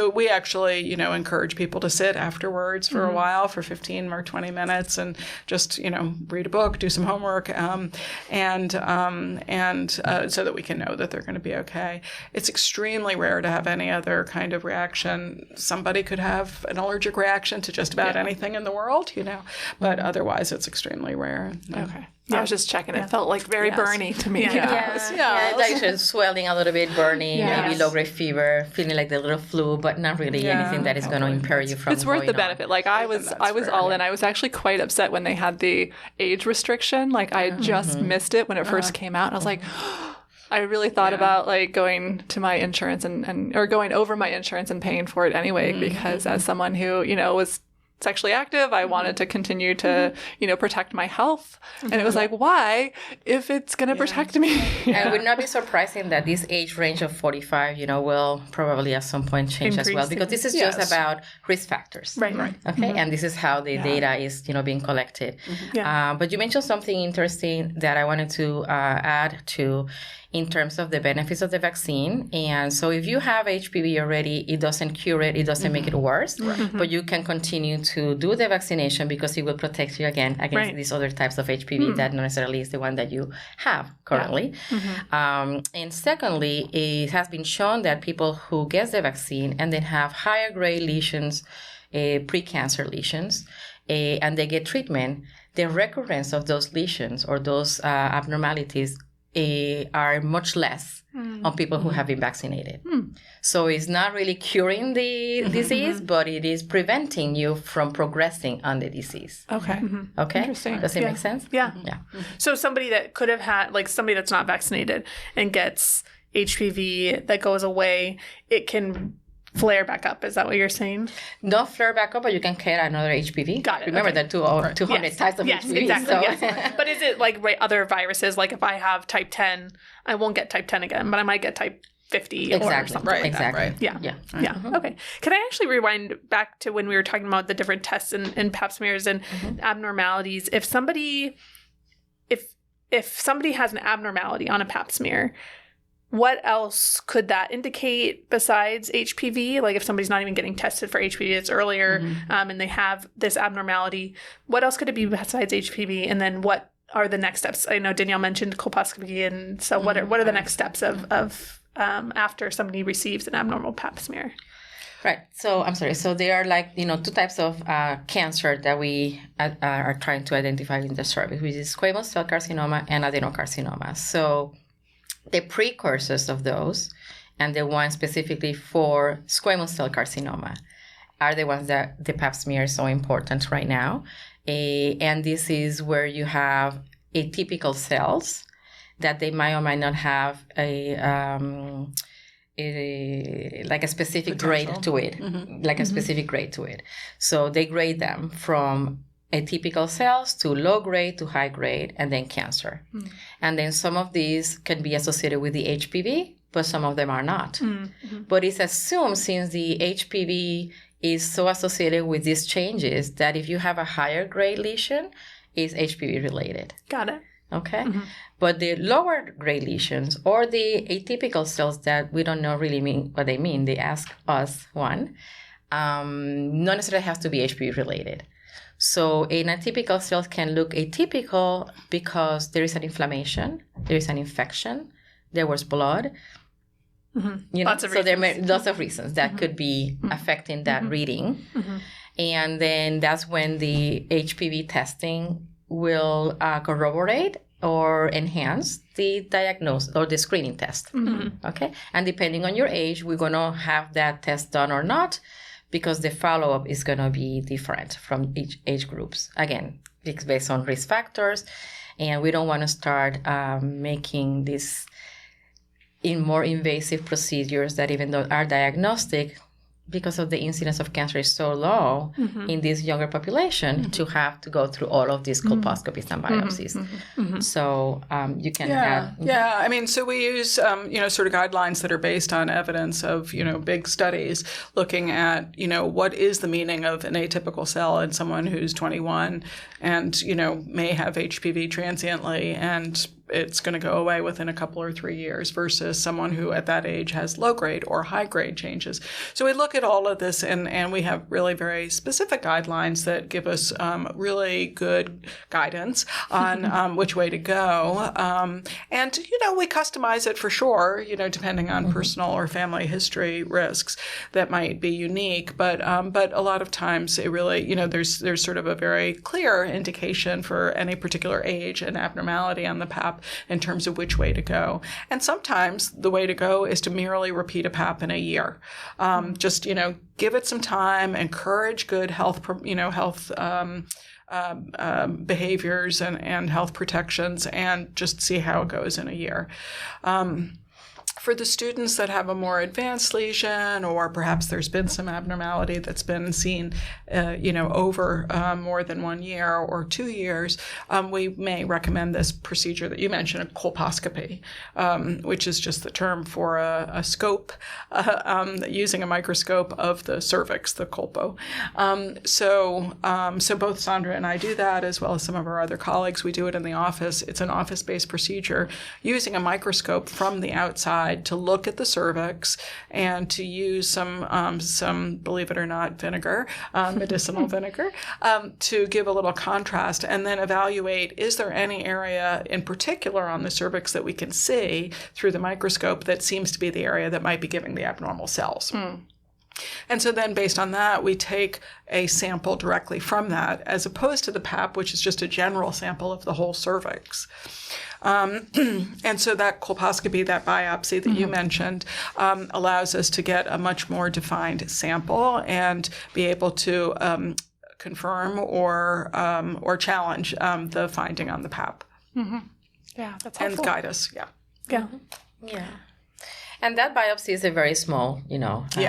we actually, encourage people to sit afterwards for a while, for 15 or 20 minutes, and just, read a book, do some homework, and so that we can know that they're going to be okay. It's extremely rare to have any other kind of reaction. Somebody could have an allergic reaction to just about anything in the world, but otherwise it's extremely rare. Okay. I was just checking. It felt like very burny to me. Like just swelling a little bit, burning, maybe low-grade fever, feeling like the little flu, but not really anything that is going to impair you from It's worth the benefit. Like I was all in. I was actually quite upset when they had the age restriction. Like I just missed it when it first came out. And I was like, I really thought about like going to my insurance or going over my insurance and paying for it anyway, because as someone who, was sexually active, I wanted to continue to, protect my health. And it was like, why, if it's going to protect me? And it would not be surprising that this age range of 45, will probably at some point change as well, because this is just about risk factors. Right. Okay. And this is how the data is, being collected. But you mentioned something interesting that I wanted to add to in terms of the benefits of the vaccine. And so if you have HPV already, it doesn't cure it, it doesn't make it worse, but you can continue to do the vaccination because it will protect you against these other types of HPV that not necessarily is the one that you have currently. And secondly, it has been shown that people who get the vaccine and then have higher grade lesions, precancer lesions, and they get treatment, the recurrence of those lesions or those abnormalities are much less on people who have been vaccinated. So it's not really curing the disease, but it is preventing you from progressing on the disease. Okay. Okay? Interesting. Does it make sense? Yeah. So somebody that could have had, like somebody that's not vaccinated and gets HPV that goes away, it can flare back up. Is that what you're saying? Don't flare back up, but you can get another HPV. Got it. Remember Okay. that 200 types of yes, HPV. Exactly. So. Yes. But is it like other viruses? Like if I have type 10, I won't get type 10 again, but I might get type 50 or something like exactly. that. Yeah. Right. Yeah. Mm-hmm. Okay. Can I actually rewind back to when we were talking about the different tests and pap smears and abnormalities? If somebody has an abnormality on a pap smear, what else could that indicate besides HPV? Like if somebody's not even getting tested for HPV, it's earlier, and they have this abnormality, what else could it be besides HPV? And then what are the next steps? I know Danielle mentioned colposcopy, and so what are the next steps of after somebody receives an abnormal pap smear? Right. So I'm sorry. So there are like, two types of cancer that we are trying to identify in the cervix, which is squamous cell carcinoma and adenocarcinoma. So the precursors of those, and the one specifically for squamous cell carcinoma, are the ones that the pap smear is so important right now. And this is where you have atypical cells that they might or might not have a specific grade to it, a specific grade to it. So they grade them from atypical cells to low grade to high grade, and then cancer. And then some of these can be associated with the HPV, but some of them are not. But it's assumed, since the HPV is so associated with these changes, that if you have a higher grade lesion, it's HPV related. Got it. Okay. But the lower grade lesions or the atypical cells that we don't know really mean what they mean, they ask us one, not necessarily have to be HPV related. So an atypical cell can look atypical because there is an inflammation, there is an infection, there was blood. Lots of reasons. So there are lots of reasons that could be affecting that reading. And then that's when the HPV testing will corroborate or enhance the diagnosis or the screening test. Okay? And depending on your age, we're going to have that test done or not, because the follow-up is going to be different from each age groups. Again, it's based on risk factors, and we don't want to start making this in more invasive procedures that, even though are diagnostic, because of the incidence of cancer is so low in this younger population, to have to go through all of these colposcopies and biopsies. So you can have... Yeah, I mean, so we use, sort of guidelines that are based on evidence of, big studies looking at, what is the meaning of an atypical cell in someone who's 21 and, may have HPV transiently, and it's going to go away within a couple or 3 years, versus someone who at that age has low grade or high grade changes. So we look at all of this, and we have really very specific guidelines that give us really good guidance on which way to go. And we customize it for sure, depending on personal or family history risks that might be unique. But a lot of times it really, there's sort of a very clear indication for any particular age and abnormality on the PAP in terms of which way to go. And sometimes the way to go is to merely repeat a PAP in a year. Just, give it some time, encourage good health behaviors and health protections, and just see how it goes in a year. For the students that have a more advanced lesion, or perhaps there's been some abnormality that's been seen, over more than 1 year or 2 years, we may recommend this procedure that you mentioned, a colposcopy, which is just the term for a scope, using a microscope of the cervix, the colpo. So both Sandra and I do that, as well as some of our other colleagues. We do it in the office. It's an office-based procedure using a microscope from the outside to look at the cervix and to use some believe it or not, vinegar, medicinal vinegar, to give a little contrast, and then evaluate, is there any area in particular on the cervix that we can see through the microscope that seems to be the area that might be giving the abnormal cells. And so then based on that, we take a sample directly from that, as opposed to the PAP, which is just a general sample of the whole cervix. And so that colposcopy, that biopsy that you mentioned, allows us to get a much more defined sample and be able to confirm or challenge the finding on the PAP. Yeah, that's helpful. And guide us, Yeah. Yeah. And that biopsy is a very small,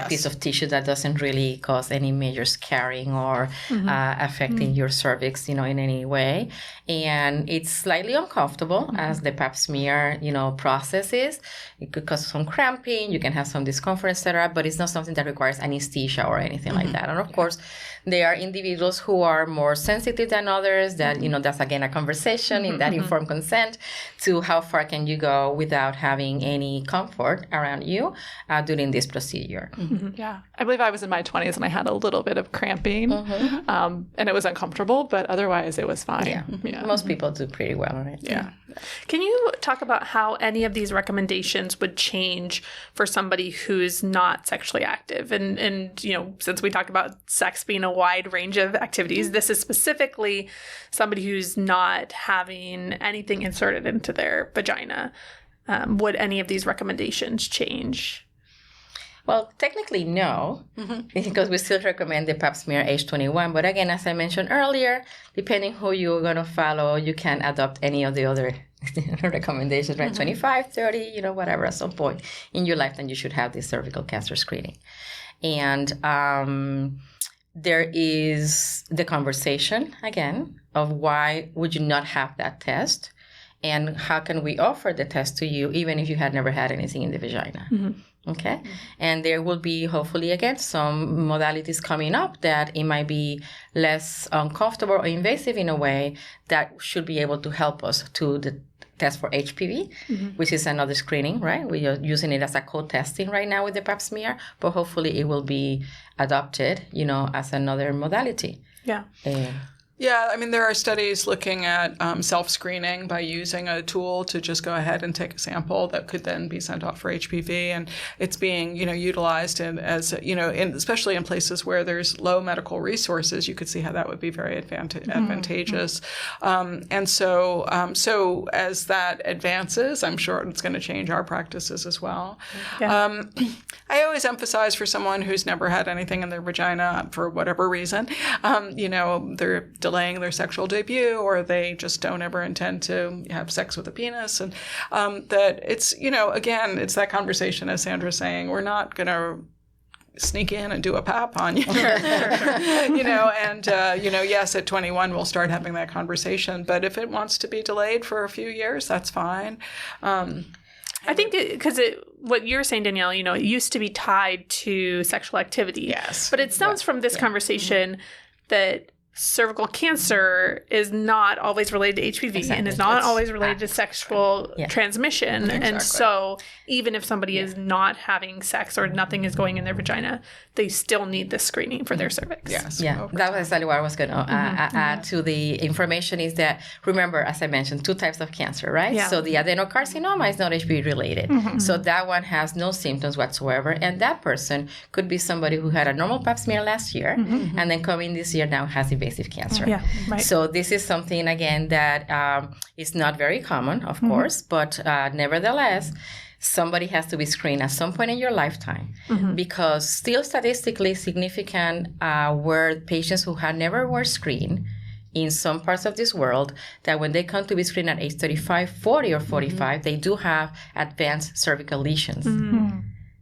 piece of tissue that doesn't really cause any major scarring or affecting your cervix, in any way. And it's slightly uncomfortable as the pap smear, process is. It could cause some cramping, you can have some discomfort, etc., but it's not something that requires anesthesia or anything like that. And of course, there are individuals who are more sensitive than others that, that's again a conversation in that informed consent to how far can you go without having any comfort around you during this procedure. Yeah. I believe I was in my 20s and I had a little bit of cramping and it was uncomfortable, but otherwise it was fine. Yeah. Most people do pretty well on it. Yeah. Can you talk about how any of these recommendations would change for somebody who's not sexually active? And since we talked about sex being a wide range of activities, this is specifically somebody who's not having anything inserted into their vagina. Would any of these recommendations change? Well, technically, no, because we still recommend the pap smear age 21. But again, as I mentioned earlier, depending who you're going to follow, you can adopt any of the other recommendations, right? 25, 30, whatever, at some point in your lifetime, you should have this cervical cancer screening. And there is the conversation, again, of why would you not have that test? And how can we offer the test to you, even if you had never had anything in the vagina? Okay. And there will be, hopefully, again, some modalities coming up that it might be less uncomfortable or invasive in a way that should be able to help us to the test for HPV, which is another screening, right? We are using it as a co-testing right now with the pap smear, but hopefully it will be adopted, as another modality. Yeah. Yeah, I mean, there are studies looking at self-screening by using a tool to just go ahead and take a sample that could then be sent off for HPV, and it's being, utilized especially in places where there's low medical resources. You could see how that would be very advantageous. And so as that advances, I'm sure it's going to change our practices as well. Yeah. I always emphasize for someone who's never had anything in their vagina for whatever reason, they're delaying their sexual debut, or they just don't ever intend to have sex with a penis, and that it's, again, it's that conversation, as Sandra's saying, we're not going to sneak in and do a PAP on you, yes, at 21 we'll start having that conversation, but if it wants to be delayed for a few years, that's fine. I think because what you're saying, Danielle, it used to be tied to sexual activity. Yes. But it sounds from this conversation that cervical cancer is not always related to HPV and is not always related to sexual transmission. Exactly. And so even if somebody is not having sex or nothing is going in their vagina, they still need this screening for their cervix. Yes. Yeah, that was exactly what I was going to add to the information is that, remember, as I mentioned, 2 types of cancer, right? Yeah. So the adenocarcinoma is not HPV related. So that one has no symptoms whatsoever. And that person could be somebody who had a normal pap smear last year and then coming this year now has invasive cancer. Yeah, right. So this is something, again, that is not very common, of course, but nevertheless, somebody has to be screened at some point in your lifetime because still statistically significant were patients who had never were screened in some parts of this world that when they come to be screened at age 35, 40, or 45, they do have advanced cervical lesions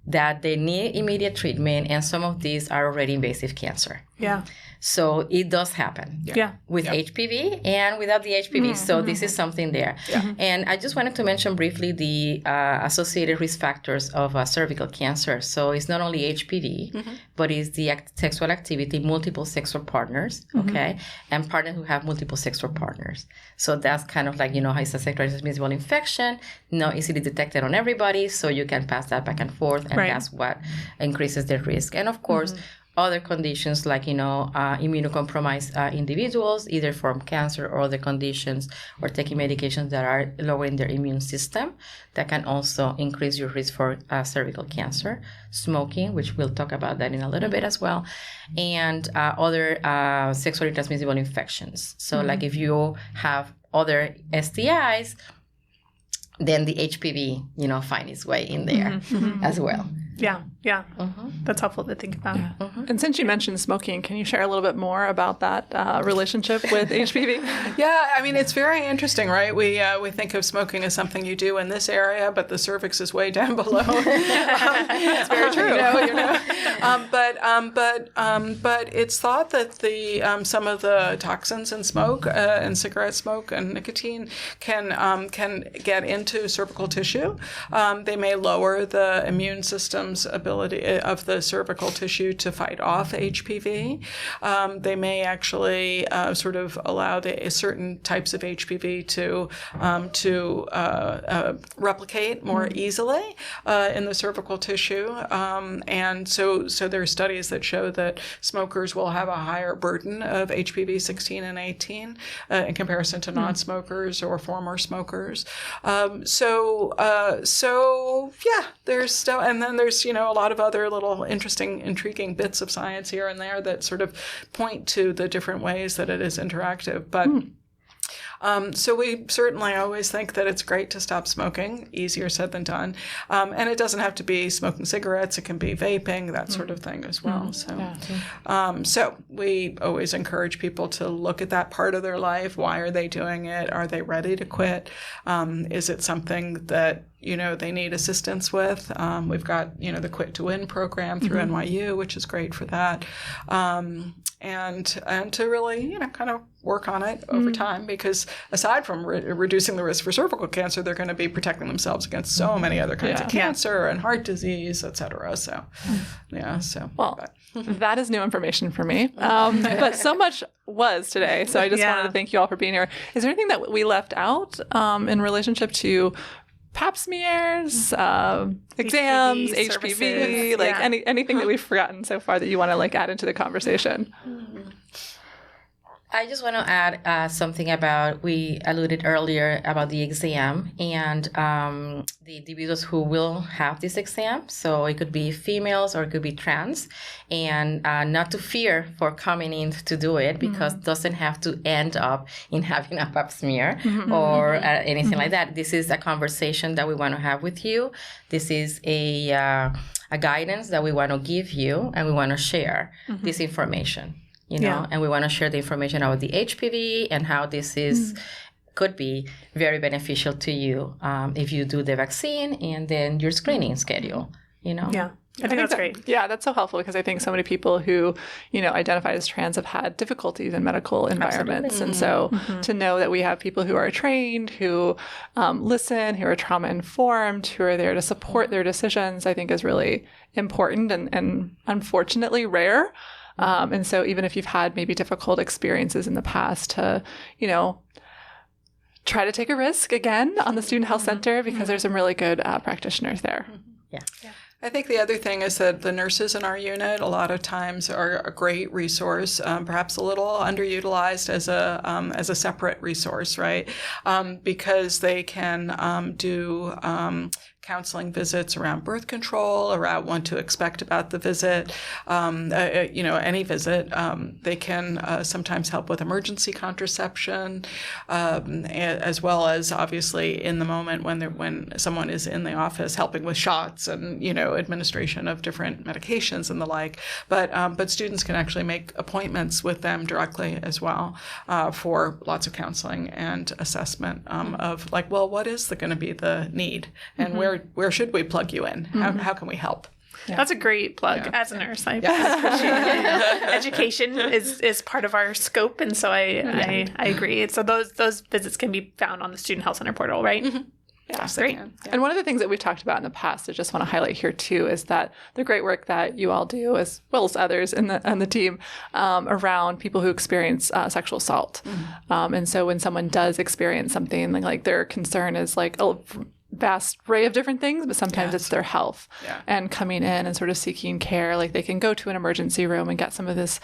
that they need immediate treatment, and some of these are already invasive cancer. Yeah. So it does happen with HPV and without the HPV. So this is something there. Yeah. And I just wanted to mention briefly the associated risk factors of cervical cancer. So it's not only HPV, but it's the sexual activity, multiple sexual partners, okay, and partners who have multiple sexual partners. So that's kind of like, how it's a sexually transmissible infection, not easily detected on everybody, so you can pass that back and forth, and that's what increases the risk. And of course, other conditions like, immunocompromised individuals, either from cancer or other conditions, or taking medications that are lowering their immune system, that can also increase your risk for cervical cancer. Smoking, which we'll talk about that in a little bit as well, and other sexually transmissible infections. So like if you have other STIs, then the HPV, find its way in there as well. Yeah. Yeah. That's helpful to think about. Yeah. And since you mentioned smoking, can you share a little bit more about that relationship with HPV? Yeah, I mean, it's very interesting, right? We think of smoking as something you do in this area, but the cervix is way down below. It's very true. But it's thought that the some of the toxins in smoke and cigarette smoke and nicotine can get into cervical tissue. They may lower the immune system's ability of the cervical tissue to fight off HPV. They may actually sort of allow certain types of HPV to replicate more easily in the cervical tissue. And so there are studies that show that smokers will have a higher burden of HPV 16 and 18 in comparison to non-smokers or former smokers. So yeah, there's still, and then there's, a lot of other little interesting, intriguing bits of science here and there that sort of point to the different ways that it is interactive. But so we certainly always think that it's great to stop smoking, easier said than done. And it doesn't have to be smoking cigarettes. It can be vaping, that sort of thing as well. So we always encourage people to look at that part of their life. Why are they doing it? Are they ready to quit? Is it something that they need assistance with? We've got, the Quit to Win program through NYU, which is great for that. And to really, kind of work on it over time, because aside from reducing the risk for cervical cancer, they're going to be protecting themselves against so many other kinds of cancer and heart disease, et cetera. So, that is new information for me. But so much was today. So I just wanted to thank you all for being here. Is there anything that we left out in relationship to PAP smears, exams, HPV, anything that we've forgotten so far that you want to add into the conversation? I just want to add something about, we alluded earlier about the exam and the individuals who will have this exam. So it could be females or it could be trans, and not to fear for coming in to do it, because it doesn't have to end up in having a pap smear or anything like that. This is a conversation that we want to have with you. This is a guidance that we want to give you, and we want to share this information. And we want to share the information about the HPV and how this could be very beneficial to you if you do the vaccine and then your screening schedule, Yeah. I think that's great. Yeah, that's so helpful, because I think so many people who, identify as trans have had difficulties in medical environments. And so to know that we have people who are trained, who listen, who are trauma informed, who are there to support their decisions, I think is really important and unfortunately rare. And so even if you've had maybe difficult experiences in the past, to, try to take a risk again on the Student Health Center, because there's some really good practitioners there. Yeah. I think the other thing is that the nurses in our unit a lot of times are a great resource, perhaps a little underutilized as a separate resource, right? Because they can do counseling visits around birth control, around what to expect about the visit, any visit. They can sometimes help with emergency contraception, as well as obviously in the moment when someone is in the office helping with shots and, administration of different medications and the like. But students can actually make appointments with them directly as well for lots of counseling and assessment of what is going to be the need, and where should we plug you in? How can we help? Yeah. That's a great plug as a nurse. I appreciate it. Education is part of our scope, and so I agree. So those visits can be found on the Student Health Center portal, right? Yeah, great. Yeah. And one of the things that we've talked about in the past, I just want to highlight here too, is that the great work that you all do, as well as others on the team, around people who experience sexual assault. And so when someone does experience something like their concern is vast array of different things, but sometimes it's their health and coming in and sort of seeking care. They can go to an emergency room and get some of this,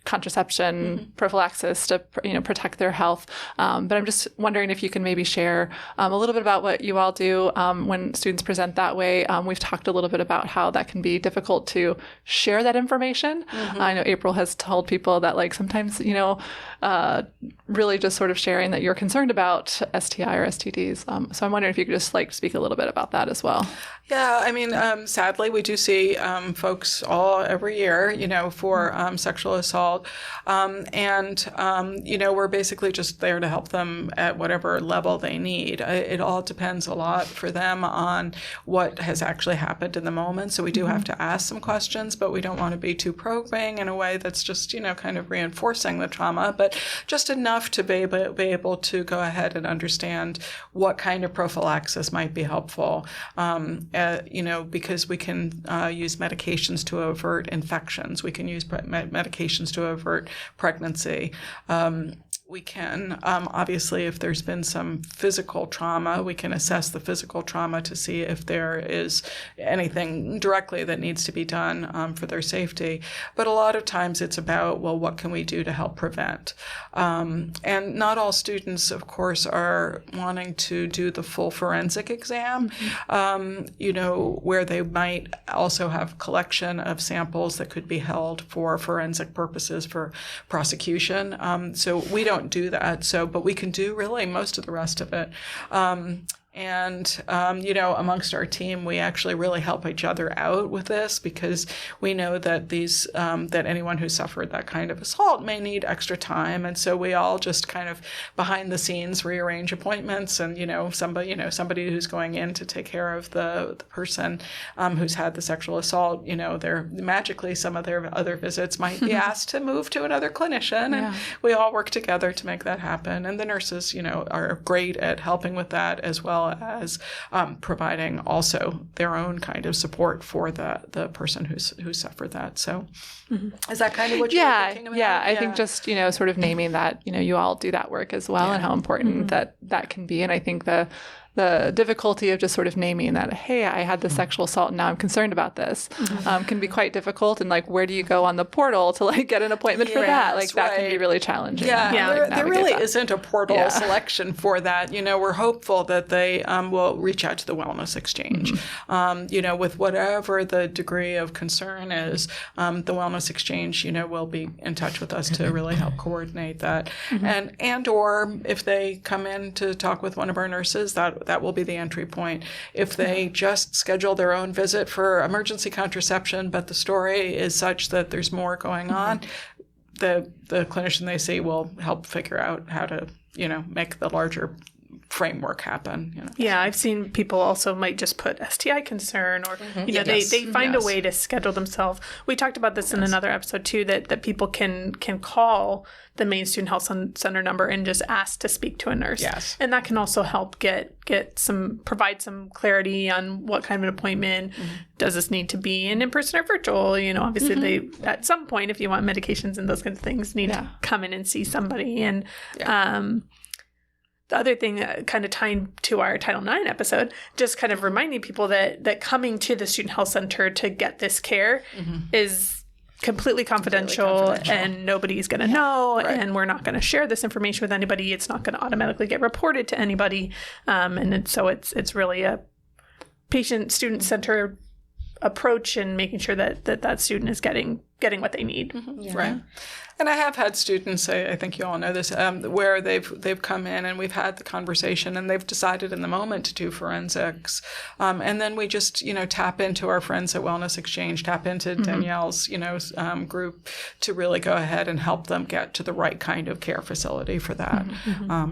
contraception prophylaxis to, protect their health. But I'm just wondering if you can maybe share a little bit about what you all do when students present that way. We've talked a little bit about how that can be difficult to share that information. I know April has told people that sometimes, really just sort of sharing that you're concerned about STI or STDs. So So I'm wondering if you could just like speak a little bit about that as well. Yeah, I mean, sadly, we do see folks every year, for sexual assault. We're basically just there to help them at whatever level they need. It all depends a lot for them on what has actually happened in the moment. So we do have to ask some questions, but we don't want to be too probing in a way that's just, kind of reinforcing the trauma, but just enough to be able to go ahead and understand what kind of prophylaxis might be helpful. Because we can use medications to avert infections. We can use medications to avert pregnancy. We can, obviously, if there's been some physical trauma, we can assess the physical trauma to see if there is anything directly that needs to be done for their safety. But a lot of times it's about, well, what can we do to help prevent? And not all students, of course, are wanting to do the full forensic exam, where they might also have collection of samples that could be held for forensic purposes for prosecution. So we don't do that. But we can do really most of the rest of it. Amongst our team, we actually really help each other out with this because we know that that anyone who suffered that kind of assault may need extra time. And so we all just kind of behind the scenes rearrange appointments and, somebody who's going in to take care of the person who's had the sexual assault, magically some of their other visits might be asked to move to another clinician. And we all work together to make that happen. And the nurses, are great at helping with that as well as providing also their own kind of support for the person who suffered that. So is that kind of what you're thinking about? Yeah, I think just, sort of naming that, you all do that work as well and how important that can be. And I think the difficulty of just sort of naming that, hey, I had the sexual assault and now I'm concerned about this, can be quite difficult. And like, where do you go on the portal to like get an appointment for that? Like that can be really challenging. There really isn't a portal selection for that. We're hopeful that they will reach out to the Wellness Exchange. With whatever the degree of concern is, the Wellness Exchange, will be in touch with us to really help coordinate that. And or if they come in to talk with one of our nurses, that will be the entry point. If they just schedule their own visit for emergency contraception, but the story is such that there's more going on, the clinician they see will help figure out how to, make the larger framework happen. Yeah, I've seen people also might just put STI concern or, they find a way to schedule themselves. We talked about this in another episode too, that people can call the main Student Health Center number and just ask to speak to a nurse. Yes. And that can also help provide some clarity on what kind of an appointment does this need to be in person or virtual. Obviously they, at some point, if you want medications and those kinds of things, need to come in and see somebody. And, the other thing, kind of tying to our Title IX episode, just kind of reminding people that coming to the Student Health Center to get this care is completely confidential and nobody's going to know, and we're not going to share this information with anybody. It's not going to automatically get reported to anybody. So it's really a patient-student-centered approach and making sure that student is getting what they need. Right. And I have had students, I think you all know this, where they've come in and we've had the conversation and they've decided in the moment to do forensics. And then we just, tap into our friends at Wellness Exchange, tap into Danielle's, group to really go ahead and help them get to the right kind of care facility for that.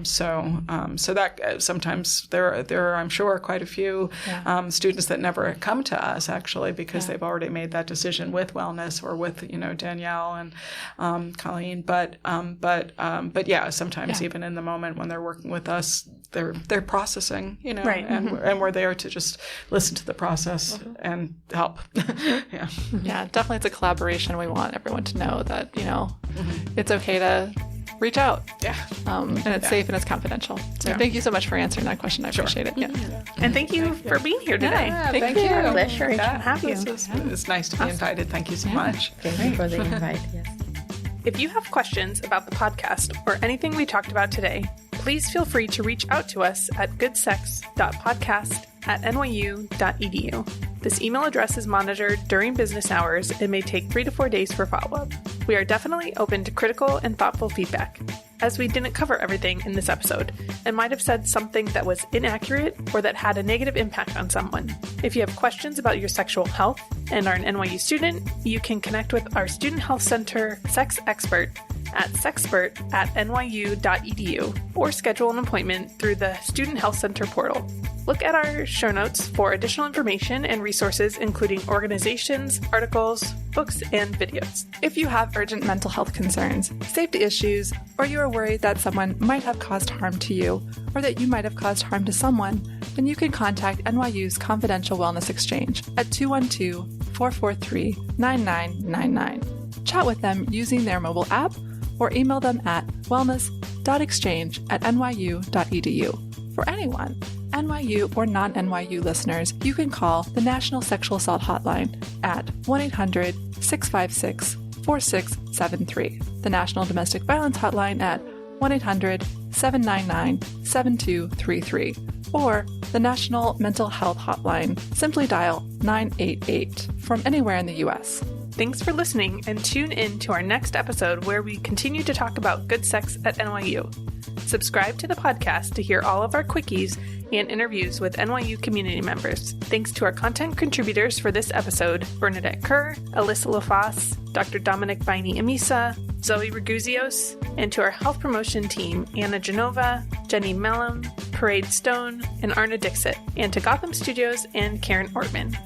So that sometimes there are, I'm sure, quite a few students that never come to us actually because they've already made that decision with Wellness or with, Danielle and Colleen, but sometimes even in the moment when they're working with us, they're processing, and we're there to just listen to the process and help. Yeah, definitely it's a collaboration. We want everyone to know that, it's okay to reach out. And it's safe and it's confidential. So thank you so much for answering that question. I appreciate it. And thank you for being here today. Thank you. Our pleasure. Great to have you. It's nice to be invited. Thank you so much. Thank you for the invite. Yes. If you have questions about the podcast or anything we talked about today, please feel free to reach out to us at goodsex.podcast@nyu.edu. This email address is monitored during business hours and may take 3 to 4 days for follow-up. We are definitely open to critical and thoughtful feedback. as we didn't cover everything in this episode and might have said something that was inaccurate or that had a negative impact on someone. If you have questions about your sexual health and are an NYU student, you can connect with our Student Health Center sex expert at sexpert@nyu.edu or schedule an appointment through the Student Health Center portal. Look at our show notes for additional information and resources, including organizations, articles, books, and videos. If you have urgent mental health concerns, safety issues, or you are worried that someone might have caused harm to you, or that you might have caused harm to someone, then you can contact NYU's Confidential Wellness Exchange at 212-443-9999. Chat with them using their mobile app or email them at wellness.exchange@nyu.edu. For anyone, NYU or non-NYU listeners, you can call the National Sexual Assault Hotline at 1-800-656-4673, the National Domestic Violence Hotline at 1-800-799-7233, or the National Mental Health Hotline. Simply dial 988 from anywhere in the U.S. Thanks for listening, and tune in to our next episode where we continue to talk about good sex at NYU. Subscribe to the podcast to hear all of our quickies and interviews with NYU community members. Thanks to our content contributors for this episode, Bernadette Kerr, Alyssa LaFosse, Dr. Dominic Baini-Amisa, Zoe Raguzios, and to our health promotion team, Anna Genova, Jenny Mellum, Parade Stone, and Arna Dixit, and to Gotham Studios and Karen Ortman.